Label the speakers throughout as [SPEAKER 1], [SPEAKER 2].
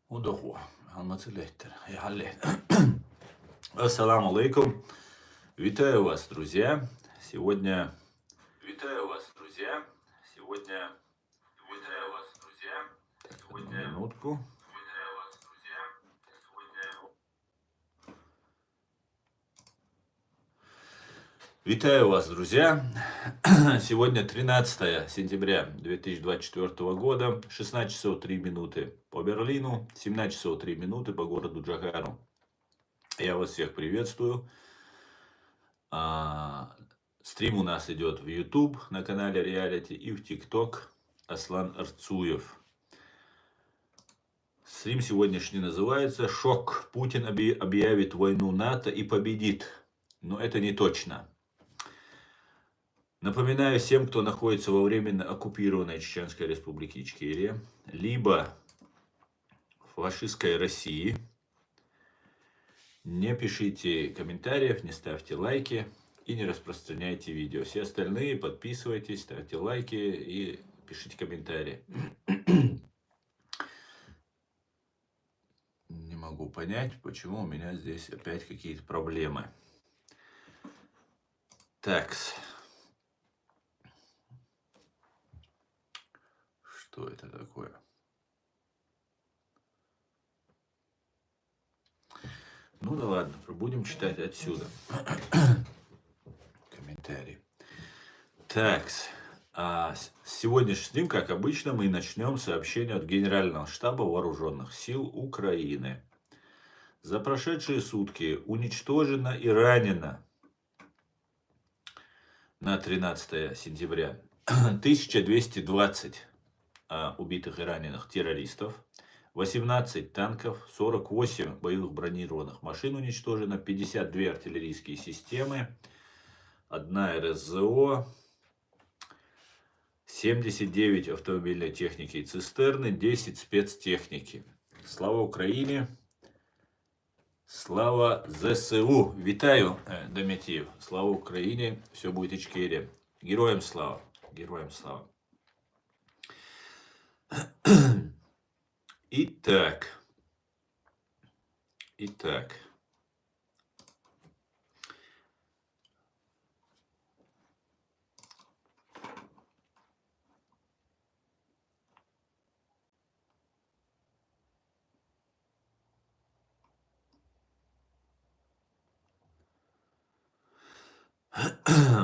[SPEAKER 1] Удоху. Алмацелехтер. Ассаламу алейкум. Витаю вас, друзья. Сегодня... Одну минутку. Витаю вас, друзья. Сегодня 13 сентября 2024 года, 16 часов 3 минуты по Берлину, 17 часов 3 минуты по городу Джахару. Я вас всех приветствую. Стрим у нас идет в YouTube на канале Reality и в TikTok Аслан Арцуев. Стрим сегодняшний называется «Шок. Путин объявит войну НАТО и победит». Но это не точно. Напоминаю всем, кто находится во временно оккупированной Чеченской Республике Ичкерия, либо в фашистской России, не пишите комментариев, не ставьте лайки и не распространяйте видео. Все остальные подписывайтесь, ставьте лайки и пишите комментарии. Не могу понять, почему у меня здесь опять какие-то проблемы. Такс. Что это такое? Ну да ладно, будем читать отсюда. Комментарий. Такс. Сегодняшний стрим, как обычно, мы начнем с сообщения от Генерального штаба Вооруженных сил Украины. За прошедшие сутки уничтожено и ранено на 13 сентября 1220 убитых и раненых террористов, 18 танков, 48 боевых бронированных машин уничтожено, 52 артиллерийские системы, 1 РСЗО, 79 автомобильной техники и цистерны, 10 спецтехники. Слава Украине! Слава ЗСУ! Витаю, Дометьев! Слава Украине! Все будет Ичкерия! Героям слава! Героям слава! Итак.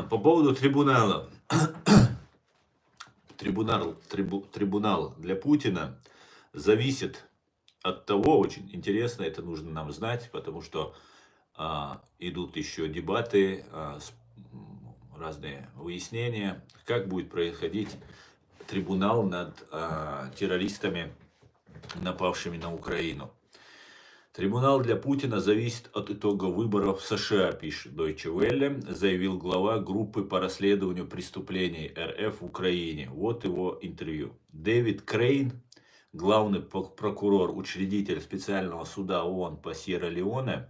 [SPEAKER 1] По поводу трибунала. Трибунал для Путина зависит от того, очень интересно, это нужно нам знать, потому что идут еще дебаты, разные выяснения, как будет происходить трибунал над террористами, напавшими на Украину. Трибунал для Путина зависит от итога выборов в США, пишет Deutsche Welle, заявил глава группы по расследованию преступлений РФ в Украине. Вот его интервью. Дэвид Крейн, главный прокурор, учредитель специального суда ООН по Сьерра-Леоне,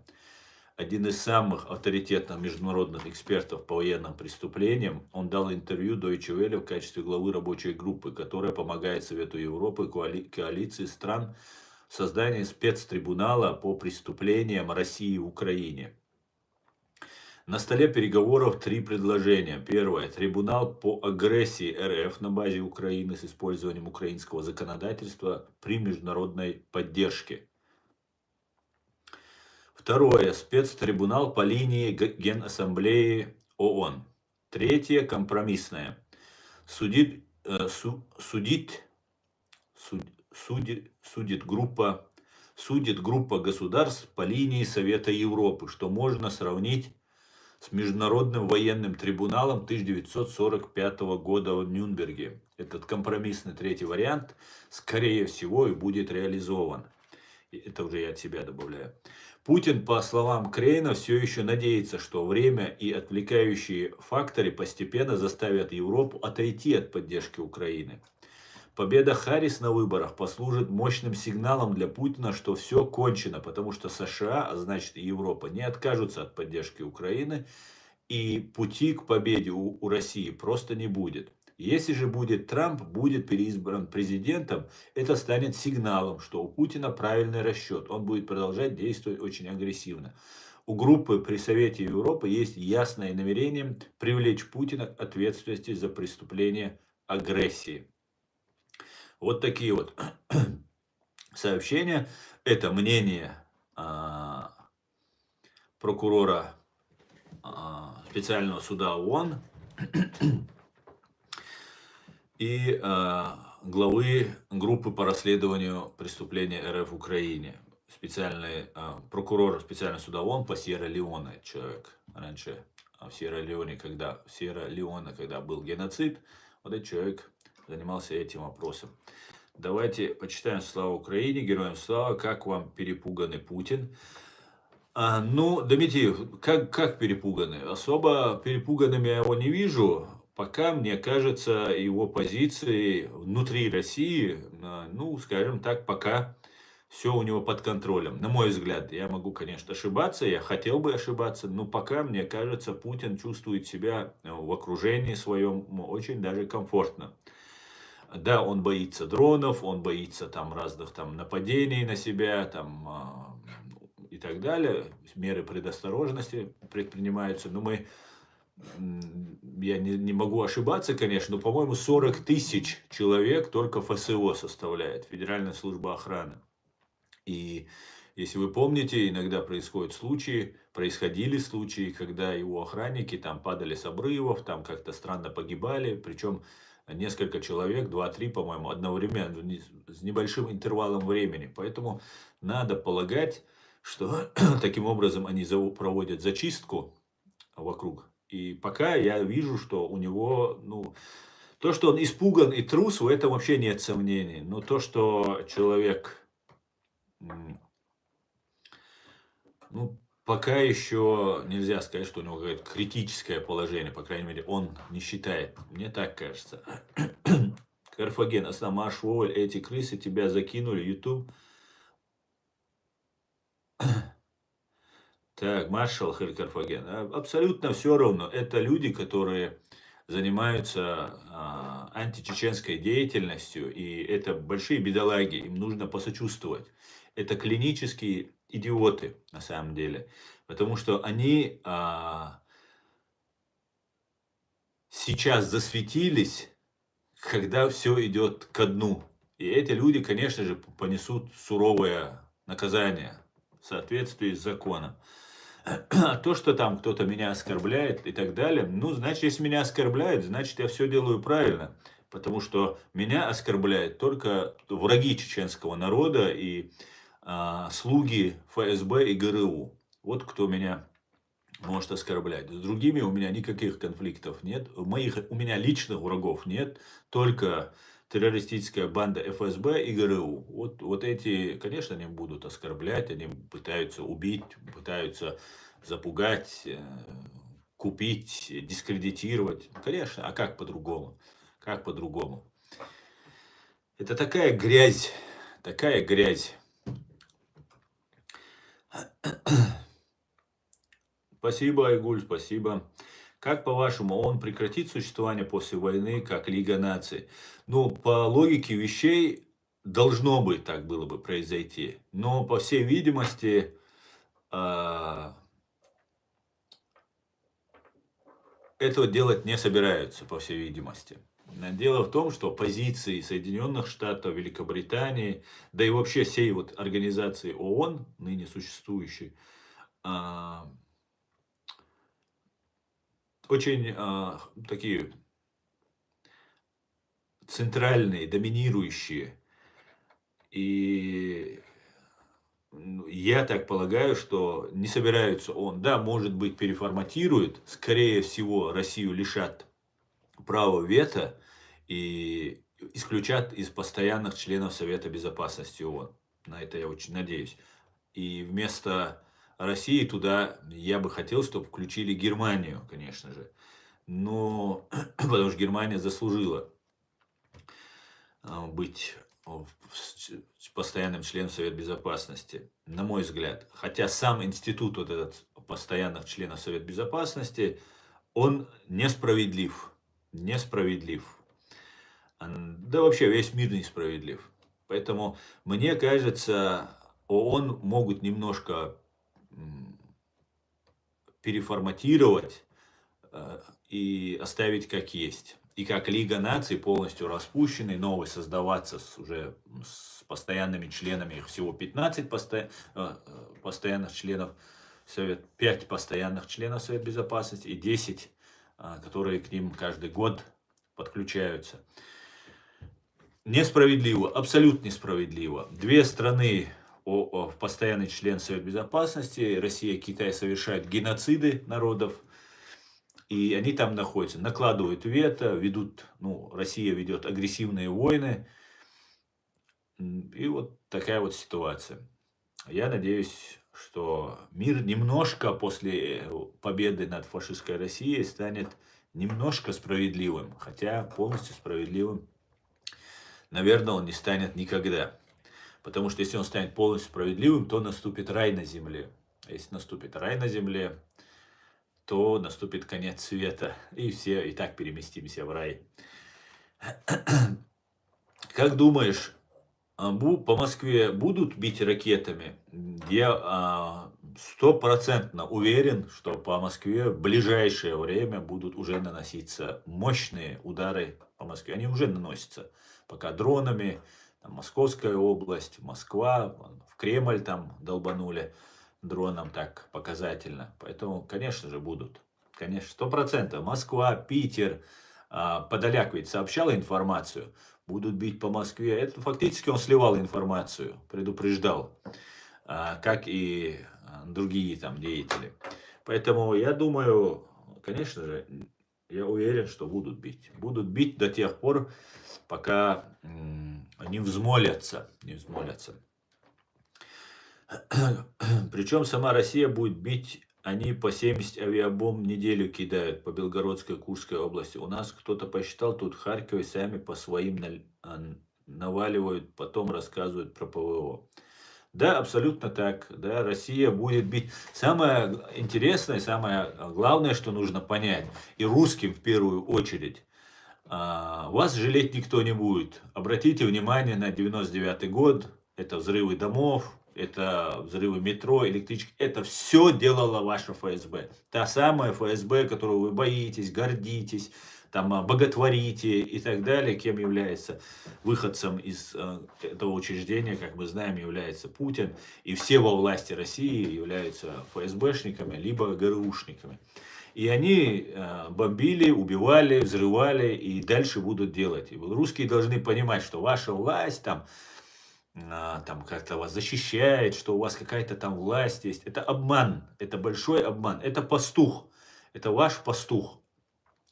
[SPEAKER 1] один из самых авторитетных международных экспертов по военным преступлениям, он дал интервью Deutsche Welle в качестве главы рабочей группы, которая помогает Совету Европы, коалиции стран, создание спецтрибунала по преступлениям России в Украине. На столе переговоров 3 предложения. Первое. Трибунал по агрессии РФ на базе Украины с использованием украинского законодательства при международной поддержке. Второе. Спецтрибунал по линии Генассамблеи ООН. Третье. Компромиссное. Судит группа государств по линии Совета Европы, что можно сравнить с Международным военным трибуналом 1945 года в Нюрнберге. Этот компромиссный третий вариант, скорее всего, и будет реализован. Это уже я от себя добавляю. Путин, по словам Крейна, все еще надеется, что время и отвлекающие факторы постепенно заставят Европу отойти от поддержки Украины. Победа Харрис на выборах послужит мощным сигналом для Путина, что все кончено, потому что США, а значит и Европа, не откажутся от поддержки Украины, и пути к победе у России просто не будет. Если же будет Трамп, будет переизбран президентом, это станет сигналом, что у Путина правильный расчет. Он будет продолжать действовать очень агрессивно. У группы при Совете Европы есть ясное намерение привлечь Путина к ответственности за преступление агрессии. Вот такие вот сообщения. Это мнение прокурора специального суда ООН и главы группы по расследованию преступления РФ в Украине. Специальный прокурор специального суда ООН по Сьерра-Леоне человек. Раньше в Сьерра-Леоне, когда был геноцид, вот этот человек занимался этим вопросом. Давайте почитаем «Слава Украине», героям слава, как вам перепуганный Путин. Ну, Дмитрий, как перепуганы? Особо перепуганным я его не вижу. Пока, мне кажется, его позиции внутри России, ну, скажем так, пока все у него под контролем. На мой взгляд, я могу, конечно, ошибаться, я хотел бы ошибаться, но пока, мне кажется, Путин чувствует себя в окружении своем очень даже комфортно. Да, он боится дронов, он боится там разных там нападений на себя, там и так далее. Меры предосторожности предпринимаются. Но я не могу ошибаться, конечно, но, по-моему, 40 тысяч человек только ФСО составляет, Федеральная служба охраны. И если вы помните, иногда происходили случаи, когда его охранники там падали с обрывов, там как-то странно погибали, причем несколько человек, 2-3, по-моему, одновременно, с небольшим интервалом времени. Поэтому надо полагать, что таким образом они проводят зачистку вокруг. И пока я вижу, что у него, ну, то, что он испуган и трус, в этом вообще нет сомнений. Но то, что человек, ну, пока еще нельзя сказать, что у него какое-то критическое положение, по крайней мере, он не считает. Мне так кажется. Карфаген, Асламаш, Воваль, эти крысы тебя закинули, YouTube. Так, маршал Карфаген. Абсолютно все равно. Это люди, которые занимаются античеченской деятельностью, и это большие бедолаги, им нужно посочувствовать. Это клинические идиоты, на самом деле, потому что они сейчас засветились, когда все идет ко дну. И эти люди, конечно же, понесут суровое наказание в соответствии с законом. А то, что там кто-то меня оскорбляет и так далее, ну, значит, если меня оскорбляют, значит, я все делаю правильно. Потому что меня оскорбляют только враги чеченского народа и слуги ФСБ и ГРУ. Вот кто меня может оскорблять. С другими у меня никаких конфликтов нет. У меня личных врагов нет. Только террористическая банда ФСБ и ГРУ. Вот эти, конечно, они будут оскорблять, они пытаются убить, пытаются запугать, купить, дискредитировать. Конечно, а как по-другому? Как по-другому? Это такая грязь, такая грязь. Спасибо, Айгуль, спасибо. Как, по-вашему, он прекратит существование после войны, как Лига наций? Ну, по логике вещей, должно бы так было бы произойти. Но, по всей видимости, этого делать не собираются, по всей видимости. Дело в том, что позиции Соединенных Штатов, Великобритании, да и вообще всей вот организации ООН, ныне существующей, очень такие центральные, доминирующие. И я так полагаю, что не собираются да, может быть, переформатируют, скорее всего, Россию лишат права вето и исключат из постоянных членов Совета Безопасности ООН. На это я очень надеюсь. И вместо России туда я бы хотел, чтобы включили Германию, конечно же. Но потому что Германия заслужила быть постоянным членом Совета Безопасности, на мой взгляд. Хотя сам институт вот этот постоянных членов Совета Безопасности, он несправедлив. Несправедлив. Да вообще весь мир несправедлив. Поэтому, мне кажется, ООН могут немножко переформатировать и оставить как есть. И как Лига наций полностью распущенный, новый создаваться уже с постоянными членами, их всего 15 постоянных членов, 5 постоянных членов Совета Безопасности и 10, которые к ним каждый год подключаются. Несправедливо, абсолютно несправедливо. Две страны, постоянный член Совета Безопасности, Россия и Китай, совершают геноциды народов. И они там находятся, накладывают вето, ведут, Россия ведет агрессивные войны. И вот такая вот ситуация. Я надеюсь, что мир немножко после победы над фашистской Россией станет немножко справедливым. Хотя полностью справедливым, наверное, он не станет никогда. Потому что если он станет полностью справедливым, то наступит рай на земле. А если наступит рай на земле, то наступит конец света. И все и так переместимся в рай. Как думаешь, по Москве будут бить ракетами? Я стопроцентно уверен, что по Москве в ближайшее время будут уже наноситься мощные удары по Москве. Они уже наносятся. Пока дронами, там, Московская область, Москва, в Кремль там долбанули дроном так показательно. Поэтому, конечно же, будут. Конечно, 100%. Москва, Питер, Подоляк ведь сообщал информацию, будут бить по Москве. Это фактически он сливал информацию, предупреждал, как и другие там деятели. Поэтому я думаю, конечно же, я уверен, что будут бить. Будут бить до тех пор, пока не взмолятся. Не взмолятся. Причем сама Россия будет бить, они по 70 авиабомб в неделю кидают по Белгородской, Курской области. У нас кто-то посчитал, тут в Харькове сами по своим наваливают, потом рассказывают про ПВО. Да, абсолютно так. Да, Россия будет бить. Самое интересное, самое главное, что нужно понять, и русским в первую очередь, вас жалеть никто не будет. Обратите внимание на 99-й год, это взрывы домов, это взрывы метро, электричек. Это все делала ваша ФСБ. Та самая ФСБ, которую вы боитесь, гордитесь, там, боготворите и так далее, кем является выходцем из этого учреждения, как мы знаем, является Путин. И все во власти России являются ФСБшниками, либо ГРУшниками. И они бомбили, убивали, взрывали и дальше будут делать. И русские должны понимать, что ваша власть там как-то вас защищает, что у вас какая-то там власть есть. Это обман, это большой обман, это пастух, это ваш пастух,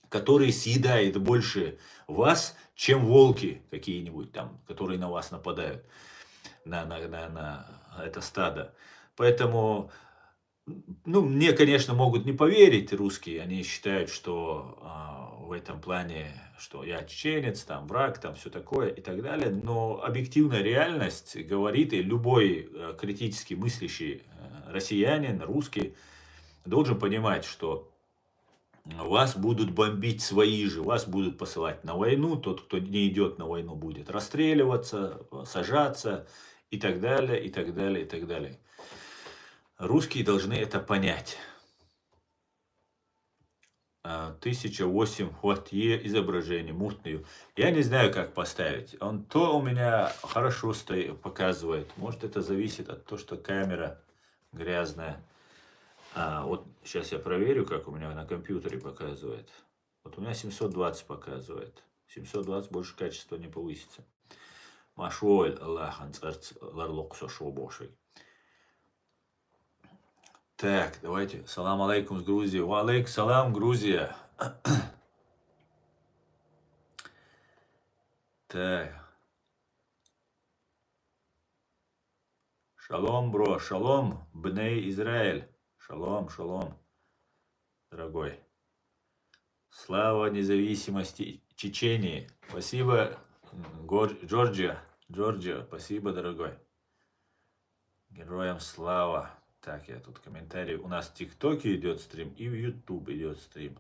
[SPEAKER 1] который съедает больше вас, чем волки какие-нибудь там, которые на вас нападают, на это стадо. Поэтому, мне, конечно, могут не поверить русские, они считают, что в этом плане, что я чеченец, там враг, там все такое и так далее, но объективная реальность говорит, и любой критически мыслящий россиянин, русский, должен понимать, что вас будут бомбить свои же, вас будут посылать на войну, тот, кто не идет на войну, будет расстреливаться, сажаться и так далее, и так далее, и так далее. Русские должны это понять. 1008, вот изображение, мутную. Я не знаю, как поставить. Он то у меня хорошо показывает. Может, это зависит от того, что камера грязная. Вот сейчас я проверю, как у меня на компьютере показывает. Вот у меня 720 показывает. 720 больше качество не повысится. Машуэль Аллахан ларлоксо шобошей. Так, давайте. Салам алейкум с Грузии. Ва алейк салам, Грузия. Так. Шалом, бро. Шалом, бней Израиль. Шалом, шалом, дорогой. Слава независимости Чечении. Спасибо, Джорджия. Джорджия, спасибо, дорогой. Героям слава. Так, я тут комментарий. У нас в ТикТоке идет стрим и в YouTube идет стрим.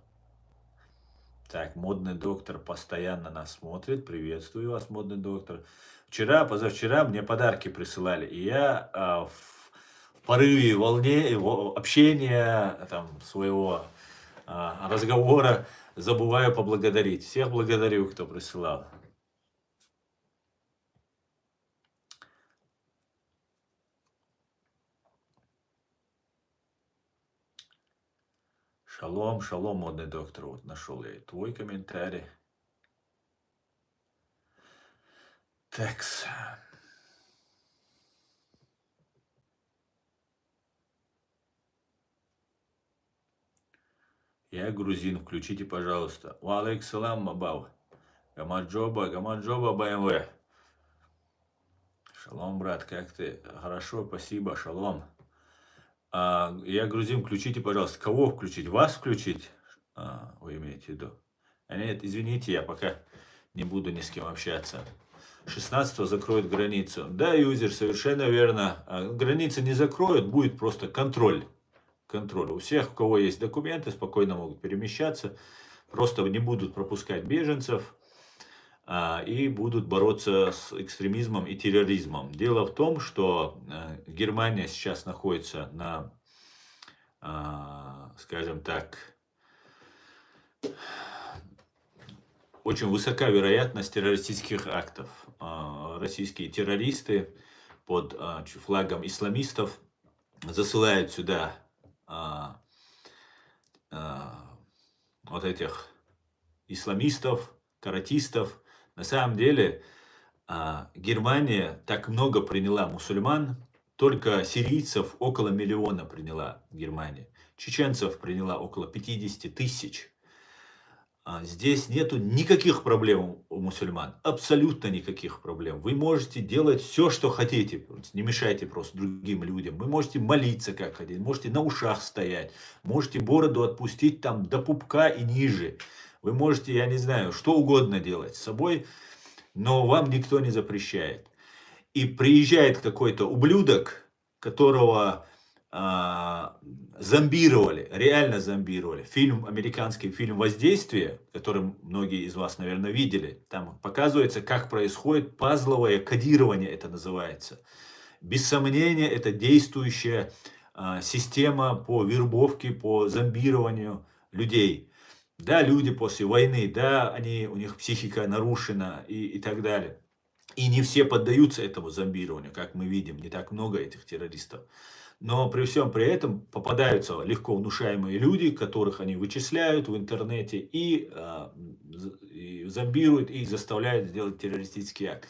[SPEAKER 1] Так, модный доктор постоянно нас смотрит. Приветствую вас, модный доктор. Вчера, позавчера мне подарки присылали, и я в порыве общения, там, своего разговора забываю поблагодарить. Всех благодарю, кто присылал. Шалом, шалом, модный доктор. Вот нашел я и твой комментарий. Текс. Я грузин, включите, пожалуйста. Валейк салам, мабау. Гамаджоба, БМВ. Шалом, брат, как ты? Хорошо, спасибо, шалом. Я грузин, включите, пожалуйста. Кого включить? Вас включить? Вы имеете в виду? Нет, извините, я пока не буду ни с кем общаться. 16 закроют границу. Да, юзер, совершенно верно. Границы не закроют, будет просто контроль. Контроль. У всех, у кого есть документы, спокойно могут перемещаться. Просто не будут пропускать беженцев. И будут бороться с экстремизмом и терроризмом. Дело в том, что Германия сейчас находится на, скажем так, очень высока вероятность террористических актов. Российские террористы под флагом исламистов засылают сюда вот этих исламистов, каратистов. На самом деле Германия так много приняла мусульман, только сирийцев около 1 миллиона приняла Германия. Чеченцев приняла около 50 тысяч. Здесь нету никаких проблем у мусульман, абсолютно никаких проблем. Вы можете делать все, что хотите, не мешайте просто другим людям. Вы можете молиться как хотите, можете на ушах стоять, можете бороду отпустить там до пупка и ниже. Вы можете, я не знаю, что угодно делать с собой, но вам никто не запрещает. И приезжает какой-то ублюдок, которого зомбировали, реально зомбировали. Американский фильм «Воздействие», который многие из вас, наверное, видели, там показывается, как происходит пазловое кодирование, это называется. Без сомнения, это действующая система по вербовке, по зомбированию людей. Да, люди после войны, да, у них психика нарушена и так далее. И не все поддаются этому зомбированию, как мы видим, не так много этих террористов. Но при всем при этом попадаются легко внушаемые люди, которых они вычисляют в интернете и зомбируют, и заставляют сделать террористический акт.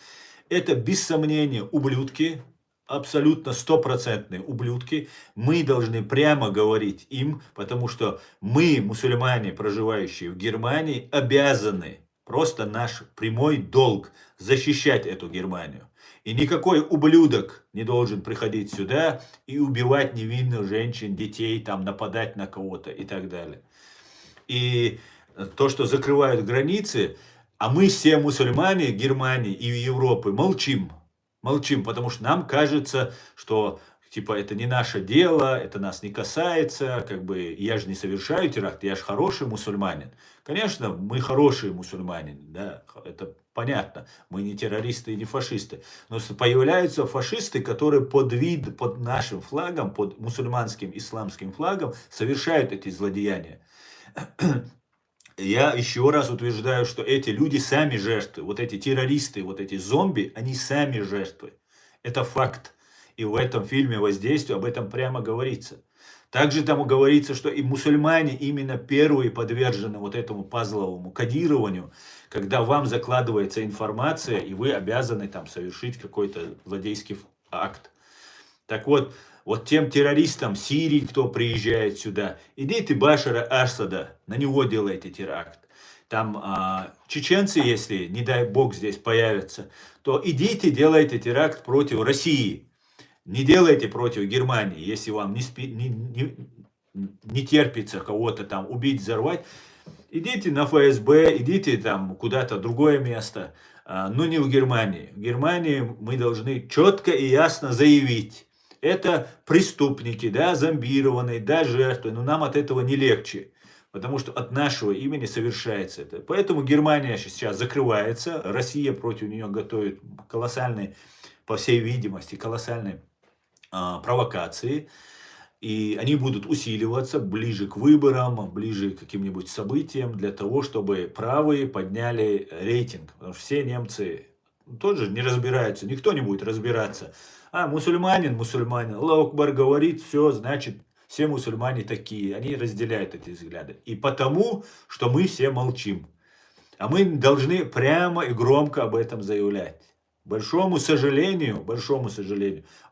[SPEAKER 1] Это без сомнения ублюдки, абсолютно стопроцентные ублюдки. Мы должны прямо говорить им, потому что мы, мусульмане, проживающие в Германии, обязаны, просто наш прямой долг, защищать эту Германию. И никакой ублюдок не должен приходить сюда и убивать невинных женщин, детей, там, нападать на кого-то и так далее. И то, что закрывают границы, а мы все мусульмане Германии и Европы молчим. Молчим, потому что нам кажется, что типа это не наше дело, это нас не касается, как бы я же не совершаю теракт, я же хороший мусульманин. Конечно, мы хорошие мусульмане, да, это понятно, мы не террористы и не фашисты. Но появляются фашисты, которые под нашим флагом, под мусульманским исламским флагом совершают эти злодеяния. Я еще раз утверждаю, что эти люди сами жертвы. Вот эти террористы, вот эти зомби, они сами жертвы. Это факт. И в этом фильме «Воздействие» об этом прямо говорится. Также там говорится, что и мусульмане именно первые подвержены вот этому пазловому кодированию, когда вам закладывается информация, и вы обязаны там совершить какой-то злодейский акт. Так вот, вот тем террористам Сирии, кто приезжает сюда, идите Башара Асада, на него делайте теракт. Там чеченцы, если, не дай бог, здесь появятся, то идите делайте теракт против России. Не делайте против Германии, если вам не терпится кого-то там убить, взорвать. Идите на ФСБ, идите там куда-то в другое место, но не в Германии. В Германии мы должны четко и ясно заявить, это преступники, да, зомбированные, да, жертвы, но нам от этого не легче. Потому что от нашего имени совершается это. Поэтому Германия сейчас закрывается, Россия против нее готовит колоссальные, по всей видимости, колоссальные провокации. И они будут усиливаться ближе к выборам, ближе к каким-нибудь событиям, для того, чтобы правые подняли рейтинг. Потому что все немцы тоже не разбираются, никто не будет разбираться. Мусульманин, Аллах Акбар говорит, все, значит, все мусульмане такие. Они разделяют эти взгляды. И потому, что мы все молчим. А мы должны прямо и громко об этом заявлять. Большому сожалению,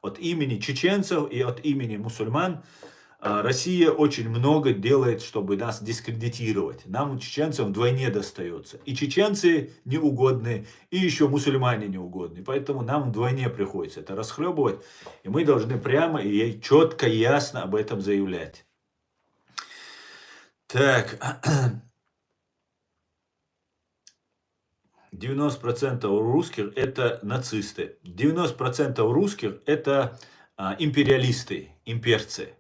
[SPEAKER 1] от имени чеченцев и от имени мусульман Россия очень много делает, чтобы нас дискредитировать. Нам, чеченцам, вдвойне достается. И чеченцы неугодны, и еще мусульмане неугодны. Поэтому нам вдвойне приходится это расхлебывать. И мы должны прямо и четко, ясно об этом заявлять. Так. 90% русских это нацисты. 90% русских это империалисты, имперцы.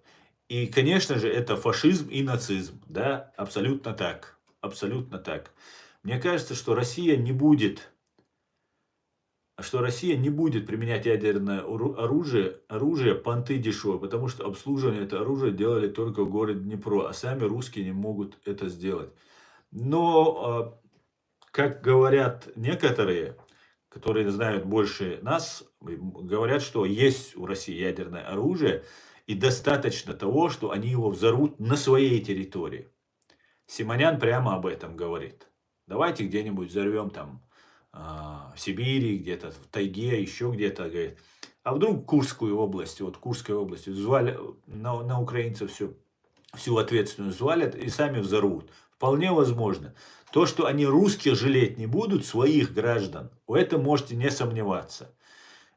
[SPEAKER 1] И, конечно же, это фашизм и нацизм. Да, абсолютно так. Абсолютно так. Мне кажется, что Россия не будет применять ядерное оружие, понты дешевые, потому что обслуживание этого оружия делали только в городе Днепро, а сами русские не могут это сделать. Но как говорят некоторые, которые знают больше нас, говорят, что есть у России ядерное оружие, и достаточно того, что они его взорвут на своей территории. Симонян прямо об этом говорит. Давайте где-нибудь взорвем там в Сибири, где-то в тайге, еще где-то, говорит. А вдруг Курскую область, вот Курской области, на украинцев всю ответственность взвалят и сами взорвут. Вполне возможно. То, что они русских жалеть не будут, своих граждан, в этом можете не сомневаться.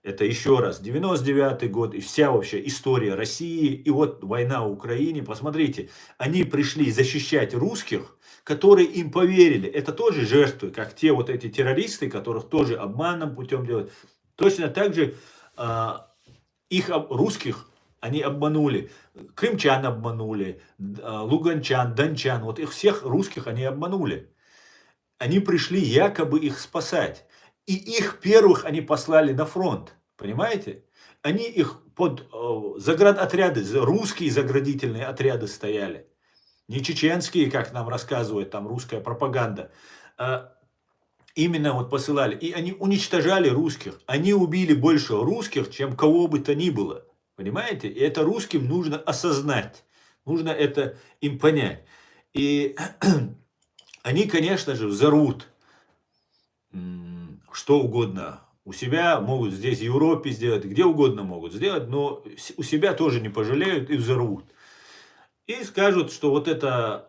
[SPEAKER 1] Это еще раз, 99-й год и вся вообще история России, и вот война в Украине. Посмотрите, они пришли защищать русских, которые им поверили. Это тоже жертвы, как те вот эти террористы, которых тоже обманным путем делают. Точно так же русских они обманули. Крымчан обманули, луганчан, дончан. Вот их всех русских они обманули. Они пришли якобы их спасать. И их первых они послали на фронт. Понимаете? Они их под заградотряды, русские заградительные отряды стояли. Не чеченские, как нам рассказывает там русская пропаганда. Именно вот посылали. И они уничтожали русских. Они убили больше русских, чем кого бы то ни было. Понимаете? И это русским нужно осознать. Нужно это им понять. И они, конечно же, взорвут что угодно. У себя могут здесь в Европе сделать, где угодно могут сделать, но у себя тоже не пожалеют и взорвут. И скажут, что вот это,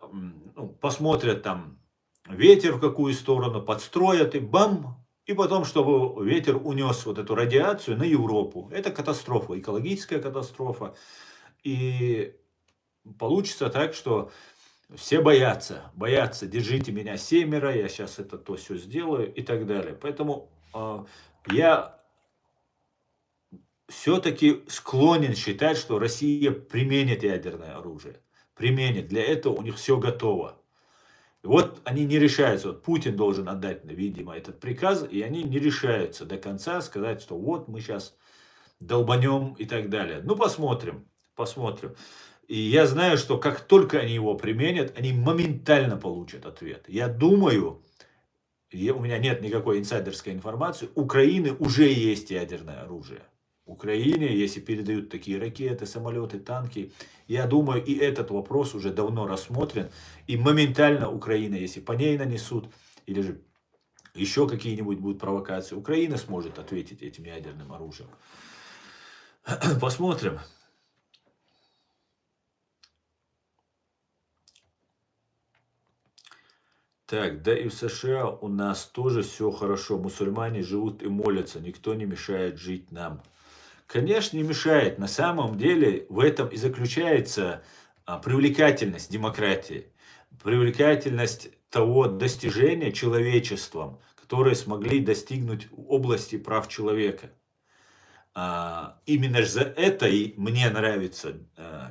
[SPEAKER 1] посмотрят там ветер в какую сторону, подстроят и бам! И потом, чтобы ветер унес вот эту радиацию на Европу. Это катастрофа, экологическая катастрофа. И получится так, что все боятся, держите меня семеро, я сейчас это то все сделаю и так далее. Поэтому я все-таки склонен считать, что Россия применит ядерное оружие. Применит. Для этого у них все готово. И вот они не решаются. Вот Путин должен отдать, видимо, этот приказ, и они не решаются до конца сказать, что вот мы сейчас долбанем и так далее. Ну, посмотрим. И я знаю, что как только они его применят, они моментально получат ответ. Я думаю, у меня нет никакой инсайдерской информации, у Украины уже есть ядерное оружие. Украине, если передают такие ракеты, самолеты, танки, я думаю, и этот вопрос уже давно рассмотрен. И моментально Украина, если по ней нанесут, или же еще какие-нибудь будут провокации, Украина сможет ответить этим ядерным оружием. Посмотрим. Так, да и в США у нас тоже все хорошо. Мусульмане живут и молятся. Никто не мешает жить нам. Конечно, не мешает. На самом деле в этом и заключается привлекательность демократии. Привлекательность того достижения человечеством, которые смогли достигнуть в области прав человека. Именно же за это и мне нравится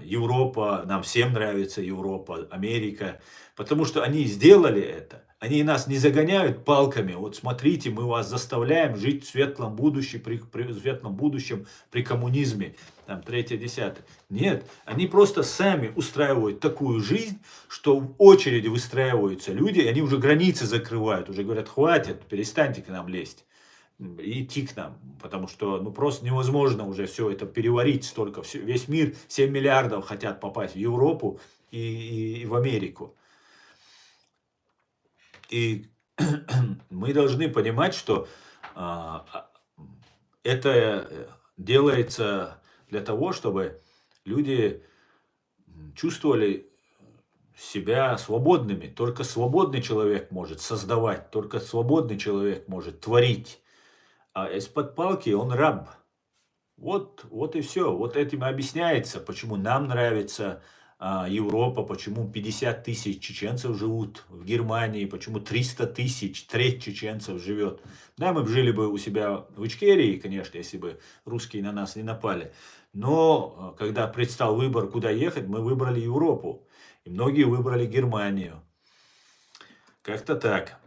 [SPEAKER 1] Европа, нам всем нравится Европа, Америка, потому что они сделали это. Они нас не загоняют палками. Вот смотрите, мы вас заставляем жить в светлом будущем, при светлом будущем при коммунизме. Там, третье, десятое. Нет, они просто сами устраивают такую жизнь, что в очереди выстраиваются люди, и они уже границы закрывают, уже говорят, хватит, перестаньте к нам лезть и идти к нам, потому что ну, просто невозможно уже все это переварить столько. Весь мир, 7 миллиардов хотят попасть в Европу и в Америку. И мы должны понимать, что это делается для того, чтобы люди чувствовали себя свободными. Только свободный человек может создавать, только свободный человек может творить. А из-под палки он раб. Вот и все. Вот этим и объясняется, почему нам нравится Европа, почему 50 тысяч чеченцев живут в Германии, почему 300 тысяч, треть чеченцев живет. Да, мы бы жили бы у себя в Ичкерии, конечно, если бы русские на нас не напали. Но когда предстал выбор, куда ехать, мы выбрали Европу. И многие выбрали Германию. Как-то так.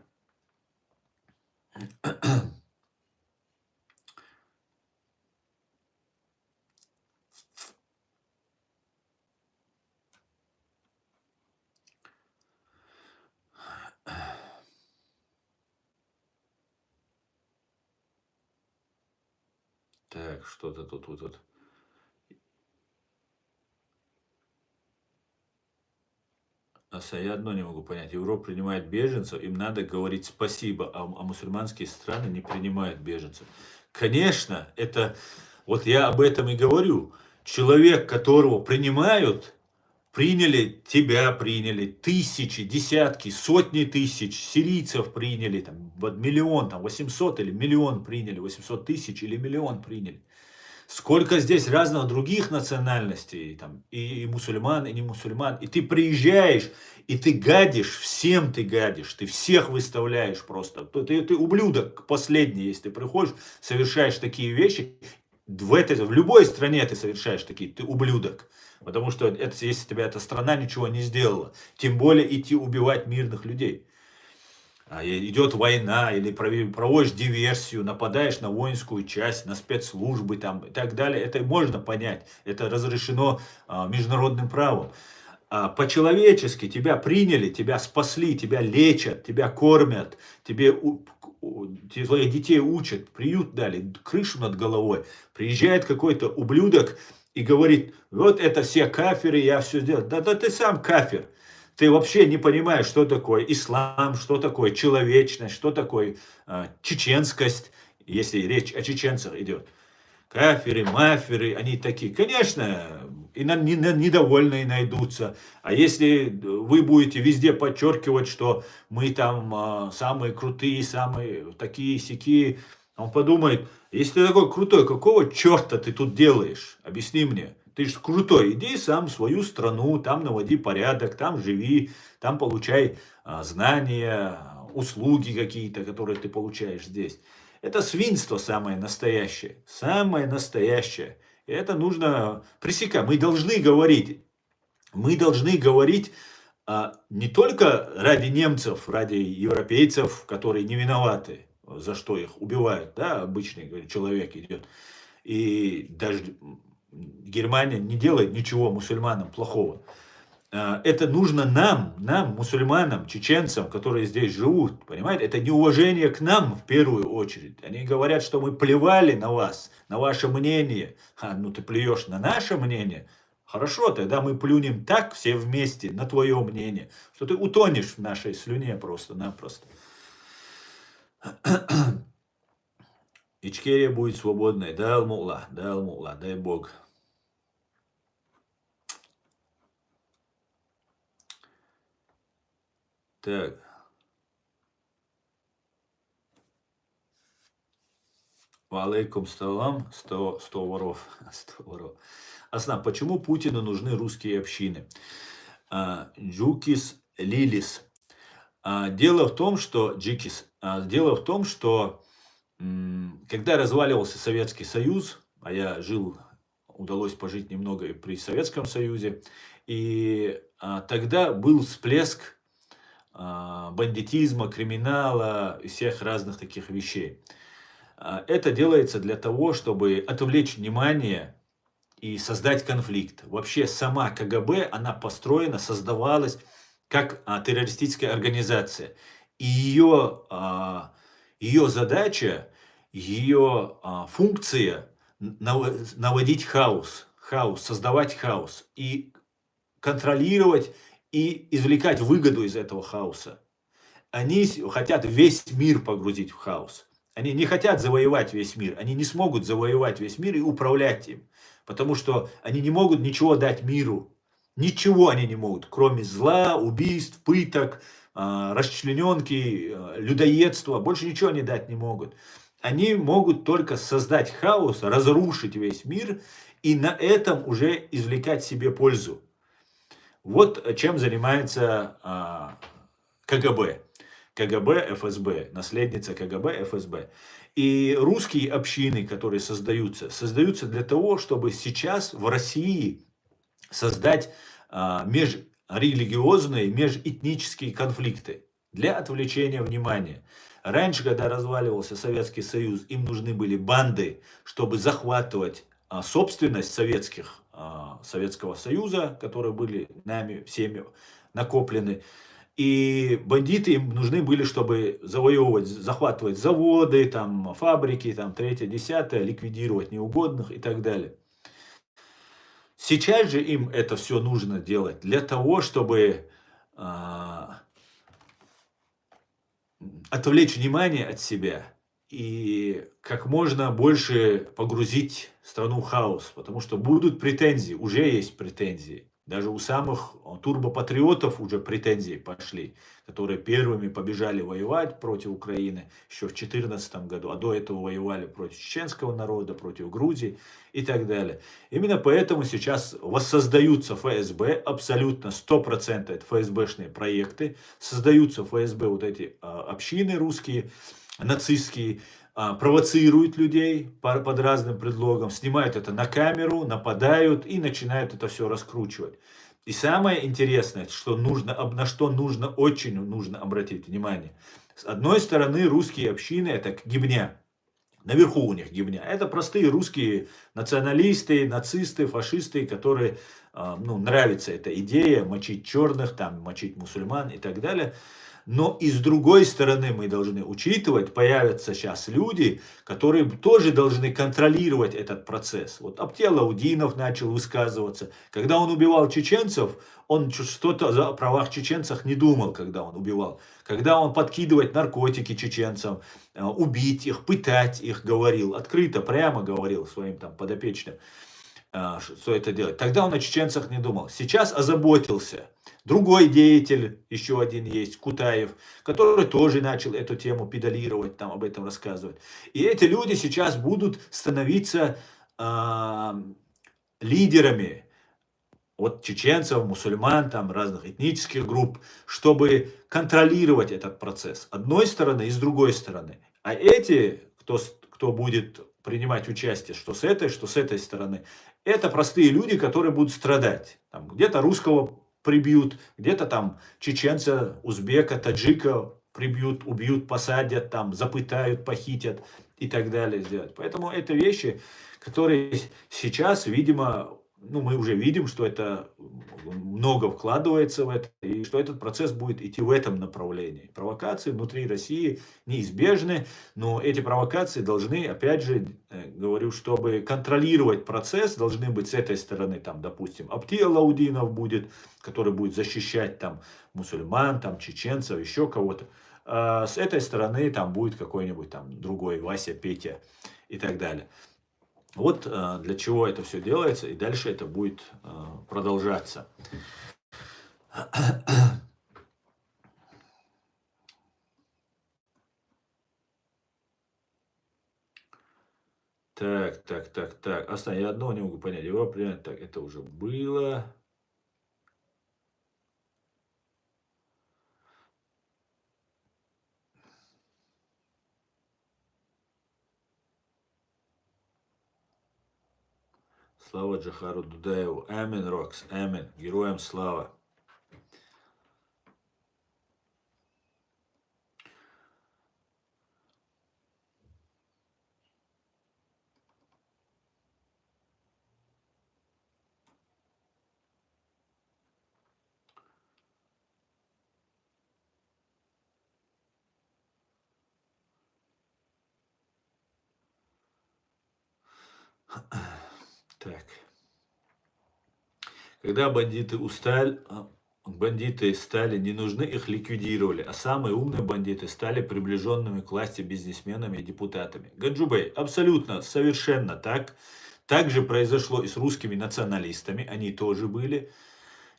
[SPEAKER 1] Так, что-то тут вот. Я одно не могу понять. Европа принимает беженцев, им надо говорить спасибо, а мусульманские страны не принимают беженцев. Конечно, это... Вот я об этом и говорю. Человек, которого принимают, приняли, тебя приняли, тысячи, десятки, сотни тысяч сирийцев приняли, там, миллион, там, 800 или миллион приняли, 800 тысяч или миллион приняли. Сколько здесь разных других национальностей, там, и мусульман, и не мусульман. И ты приезжаешь, и ты гадишь, всем ты гадишь, ты всех выставляешь просто. Ты ублюдок последний, если ты приходишь, совершаешь такие вещи. В любой стране ты совершаешь такие, ты ублюдок. Потому что это, если тебя эта страна ничего не сделала. Тем более идти убивать мирных людей. Идет война, или проводишь диверсию, нападаешь на воинскую часть, на спецслужбы там, и так далее. Это можно понять, это разрешено международным правом. По-человечески тебя приняли, тебя спасли, тебя лечат, тебя кормят, твоих детей учат, приют дали, крышу над головой. Приезжает какой-то ублюдок и говорит, вот это все кафиры, я все сделал. Да ты сам кафир. Ты вообще не понимаешь, что такое ислам, что такое человечность, что такое чеченскость, если речь о чеченцах идет. Кафиры, мафиры, они такие. Конечно, и недовольные найдутся. А если вы будете везде подчеркивать, что мы там самые крутые, самые такие-сякие, он подумает, если ты такой крутой, какого черта ты тут делаешь? Объясни мне. Ты же крутой, иди сам в свою страну, там наводи порядок, там живи, там получай знания, услуги какие-то, которые ты получаешь здесь. Это свинство самое настоящее, самое настоящее. И это нужно пресекать. Мы должны говорить не только ради немцев, ради европейцев, которые не виноваты, за что их убивают, да, обычный человек идет. И даже Германия не делает ничего мусульманам плохого. Это нужно нам, мусульманам, чеченцам, которые здесь живут. Понимаете? Это неуважение к нам в первую очередь. Они говорят, что мы плевали на вас, на ваше мнение. Ну ты плюешь на наше мнение. Хорошо, тогда мы плюнем так все вместе на твое мнение, что ты утонешь в нашей слюне просто-напросто. Ичкерия будет свободной. Да, Алмула, дай Бог. Так. Валейкум салам, 100 воров. 100 воров. Асна, почему Путину нужны русские общины? Джукис Лилис. Дело в том, что когда разваливался Советский Союз, а я жил, удалось пожить немного и при Советском Союзе. И тогда был всплеск бандитизма, криминала и всех разных таких вещей. Это делается для того, чтобы отвлечь внимание и создать конфликт. Вообще сама КГБ, она построена, создавалась как террористическая организация. И ее задача, ее функция наводить хаос, создавать хаос и контролировать и извлекать выгоду из этого хаоса. Они хотят весь мир погрузить в хаос. Они не хотят завоевать весь мир. Они не смогут завоевать весь мир и управлять им. Потому что они не могут ничего дать миру. Ничего они не могут, кроме зла, убийств, пыток, расчлененки, людоедства. Больше ничего они дать не могут. Они могут только создать хаос, разрушить весь мир и на этом уже извлекать себе пользу. Вот чем занимается КГБ. КГБ, ФСБ, наследница КГБ, ФСБ. И русские общины, которые создаются для того, чтобы сейчас в России создать межрелигиозные, межэтнические конфликты для отвлечения внимания. Раньше, когда разваливался Советский Союз, им нужны были банды, чтобы захватывать собственность Советского Союза, которые были нами всеми накоплены. И бандиты им нужны были, чтобы завоевывать, захватывать заводы, там, фабрики, там, третье, десятое, ликвидировать неугодных и так далее. Сейчас же им это все нужно делать для того, чтобы отвлечь внимание от себя и как можно больше погрузить страну в хаос. Потому что будут претензии, уже есть претензии. Даже у самых турбопатриотов уже претензии пошли, которые первыми побежали воевать против Украины еще в 2014 году, а до этого воевали против чеченского народа, против Грузии и так далее. Именно поэтому сейчас воссоздаются ФСБ, абсолютно 100% это ФСБшные проекты, создаются ФСБ вот эти общины русские, нацистские, провоцируют людей под разным предлогом, снимают это на камеру, нападают и начинают это все раскручивать. И самое интересное, что на что очень нужно обратить внимание. С одной стороны, русские общины это гибня. Наверху у них гибня. Это простые русские националисты, нацисты, фашисты, которые, нравится эта идея мочить черных, там, мочить мусульман и так далее. Но и с другой стороны мы должны учитывать, появятся сейчас люди, которые тоже должны контролировать этот процесс. Вот Абдел-Аудинов начал высказываться. Когда он убивал чеченцев, он что-то о правах чеченцев не думал, когда он убивал. Когда он подкидывать наркотики чеченцам, убить их, пытать их, говорил, открыто, прямо говорил своим там подопечным, что это делать. Тогда он о чеченцах не думал. Сейчас озаботился. Другой деятель, еще один есть, Кутаев, который тоже начал эту тему педалировать, там об этом рассказывать. И эти люди сейчас будут становиться лидерами от чеченцев, мусульман, там разных этнических групп, чтобы контролировать этот процесс. Одной стороны и с другой стороны. А эти, кто будет принимать участие, что с этой стороны, это простые люди, которые будут страдать. Там, где-то русского прибьют, где-то там чеченца, узбека, таджика прибьют, убьют, посадят, там, запытают, похитят и так далее сделать. Поэтому это вещи, которые сейчас, видимо, мы уже видим, что это много вкладывается в это, и что этот процесс будет идти в этом направлении. Провокации внутри России неизбежны, но эти провокации должны, опять же, говорю, чтобы контролировать процесс, должны быть с этой стороны, там, допустим, Абдел-Аудинов будет, который будет защищать там мусульман, там, чеченцев, еще кого-то. А с этой стороны там будет какой-нибудь там другой Вася, Петя и так далее. Вот для чего это все делается, и дальше это будет продолжаться. Так. Оставь, я одного не могу понять. Его принять. Так, это уже было. Слава Джахару Дудаеву. Амин, Рокс, амин. Героям слава. Так. Когда бандиты стали не нужны, их ликвидировали, а самые умные бандиты стали приближенными к власти бизнесменами и депутатами. Гаджубей, абсолютно, совершенно так. Так же произошло и с русскими националистами, они тоже были.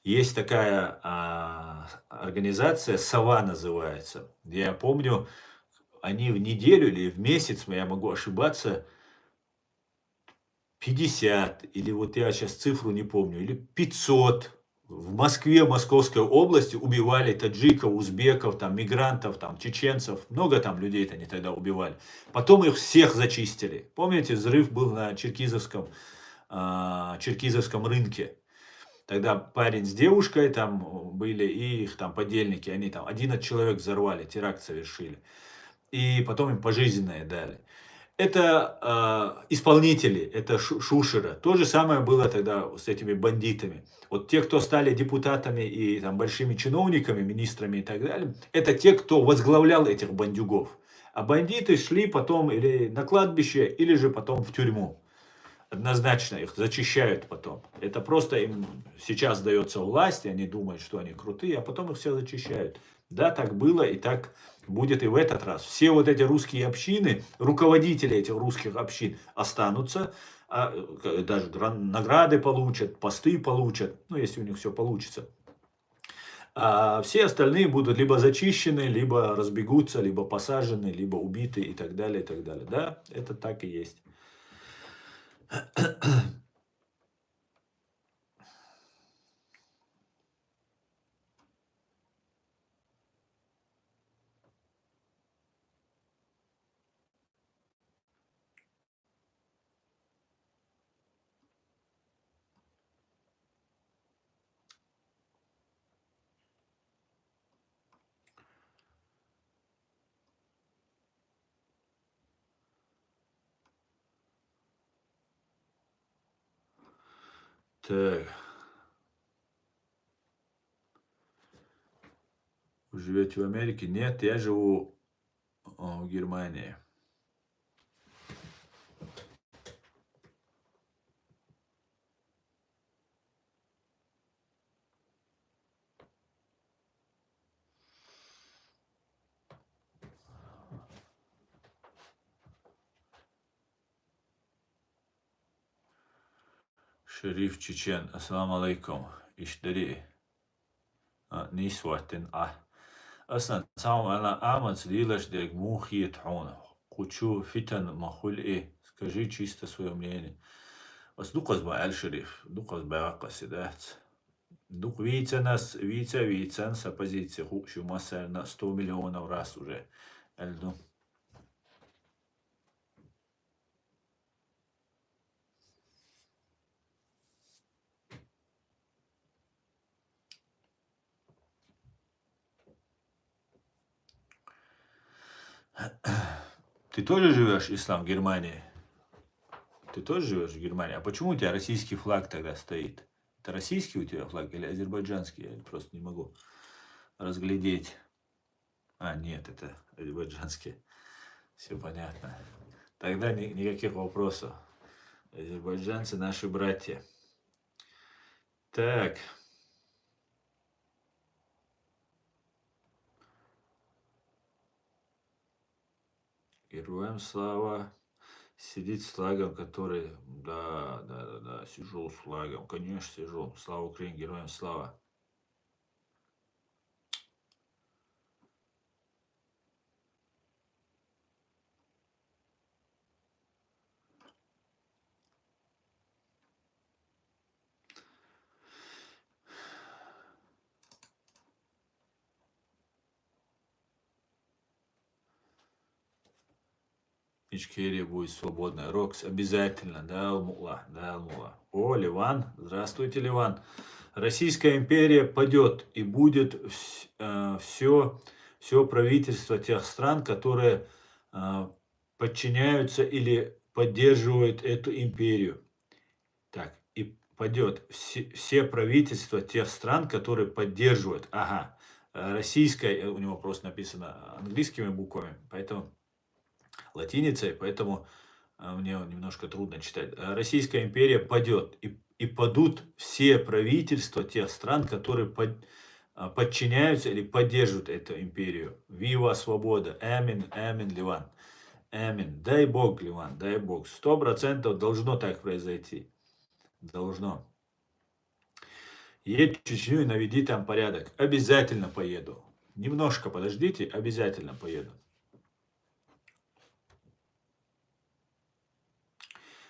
[SPEAKER 1] Есть такая организация, «Сова» называется. Я помню, они в неделю или в месяц, я могу ошибаться, 50, или вот я сейчас цифру не помню, или 500 в Москве, Московской области убивали таджиков, узбеков, там, мигрантов, там, чеченцев. Много там людей-то они тогда убивали. Потом их всех зачистили. Помните, взрыв был на черкизовском рынке. Тогда парень с девушкой там были, и их там подельники. Они там 11 человек взорвали, теракт совершили. И потом им пожизненное дали. Это исполнители, это шушера. То же самое было тогда с этими бандитами. Вот те, кто стали депутатами и там большими чиновниками, министрами и так далее, это те, кто возглавлял этих бандюгов. А бандиты шли потом или на кладбище, или же потом в тюрьму. Однозначно их зачищают потом. Это просто им сейчас дается власть, и они думают, что они крутые, а потом их все зачищают. Да, так было и так будет и в этот раз. Все вот эти русские общины, руководители этих русских общин останутся, даже награды получат, посты получат, ну, если у них все получится. А все остальные будут либо зачищены, либо разбегутся, либо посажены, либо убиты и так далее, и так далее. Да, это так и есть. Так. Вы живете в Америке? Нет, я живу в Германии. Шериф Чечен, ассаламу алейкум. Иштари. Нисватин. Аслан, сам она амац дилаш дег мухи тхуна. Хочу фитан махуль. Скажи чисто свое мнение. Бас дукас ба аль шериф. Дукас ба акасидат. Дук вица нас, вица с оппозиции. Хукшу масса на 100 миллионов раз уже. Альду. Ты тоже живешь, Ислам, в Германии? Ты тоже живешь в Германии? А почему у тебя российский флаг тогда стоит? Это российский у тебя флаг или азербайджанский? Я просто не могу разглядеть. А, нет, это азербайджанский. Все понятно. Тогда никаких вопросов. Азербайджанцы наши братья. Так. Героям слава. Сидеть с флагом, который... Да, сижу с флагом. Конечно, сижу. Слава Украине, героям слава. Ичкерия будет свободная. Рокс, обязательно. Да, Алмула, да, Алмула. О, Ливан. Здравствуйте, Ливан. Российская империя падет, и будет все правительство тех стран, которые подчиняются или поддерживают эту империю. Так, и падет все правительства тех стран, которые поддерживают. Ага, российская, у него просто написано английскими буквами, поэтому латиницей, поэтому мне немножко трудно читать. Российская империя падет, и падут все правительства тех стран, которые подчиняются или поддерживают эту империю. Вива свобода! Амин, амин, Ливан. Амин. Дай Бог, Ливан, дай Бог. 100% должно так произойти. Должно. Едь в Чечню и наведи там порядок. Обязательно поеду. Немножко подождите, обязательно поеду.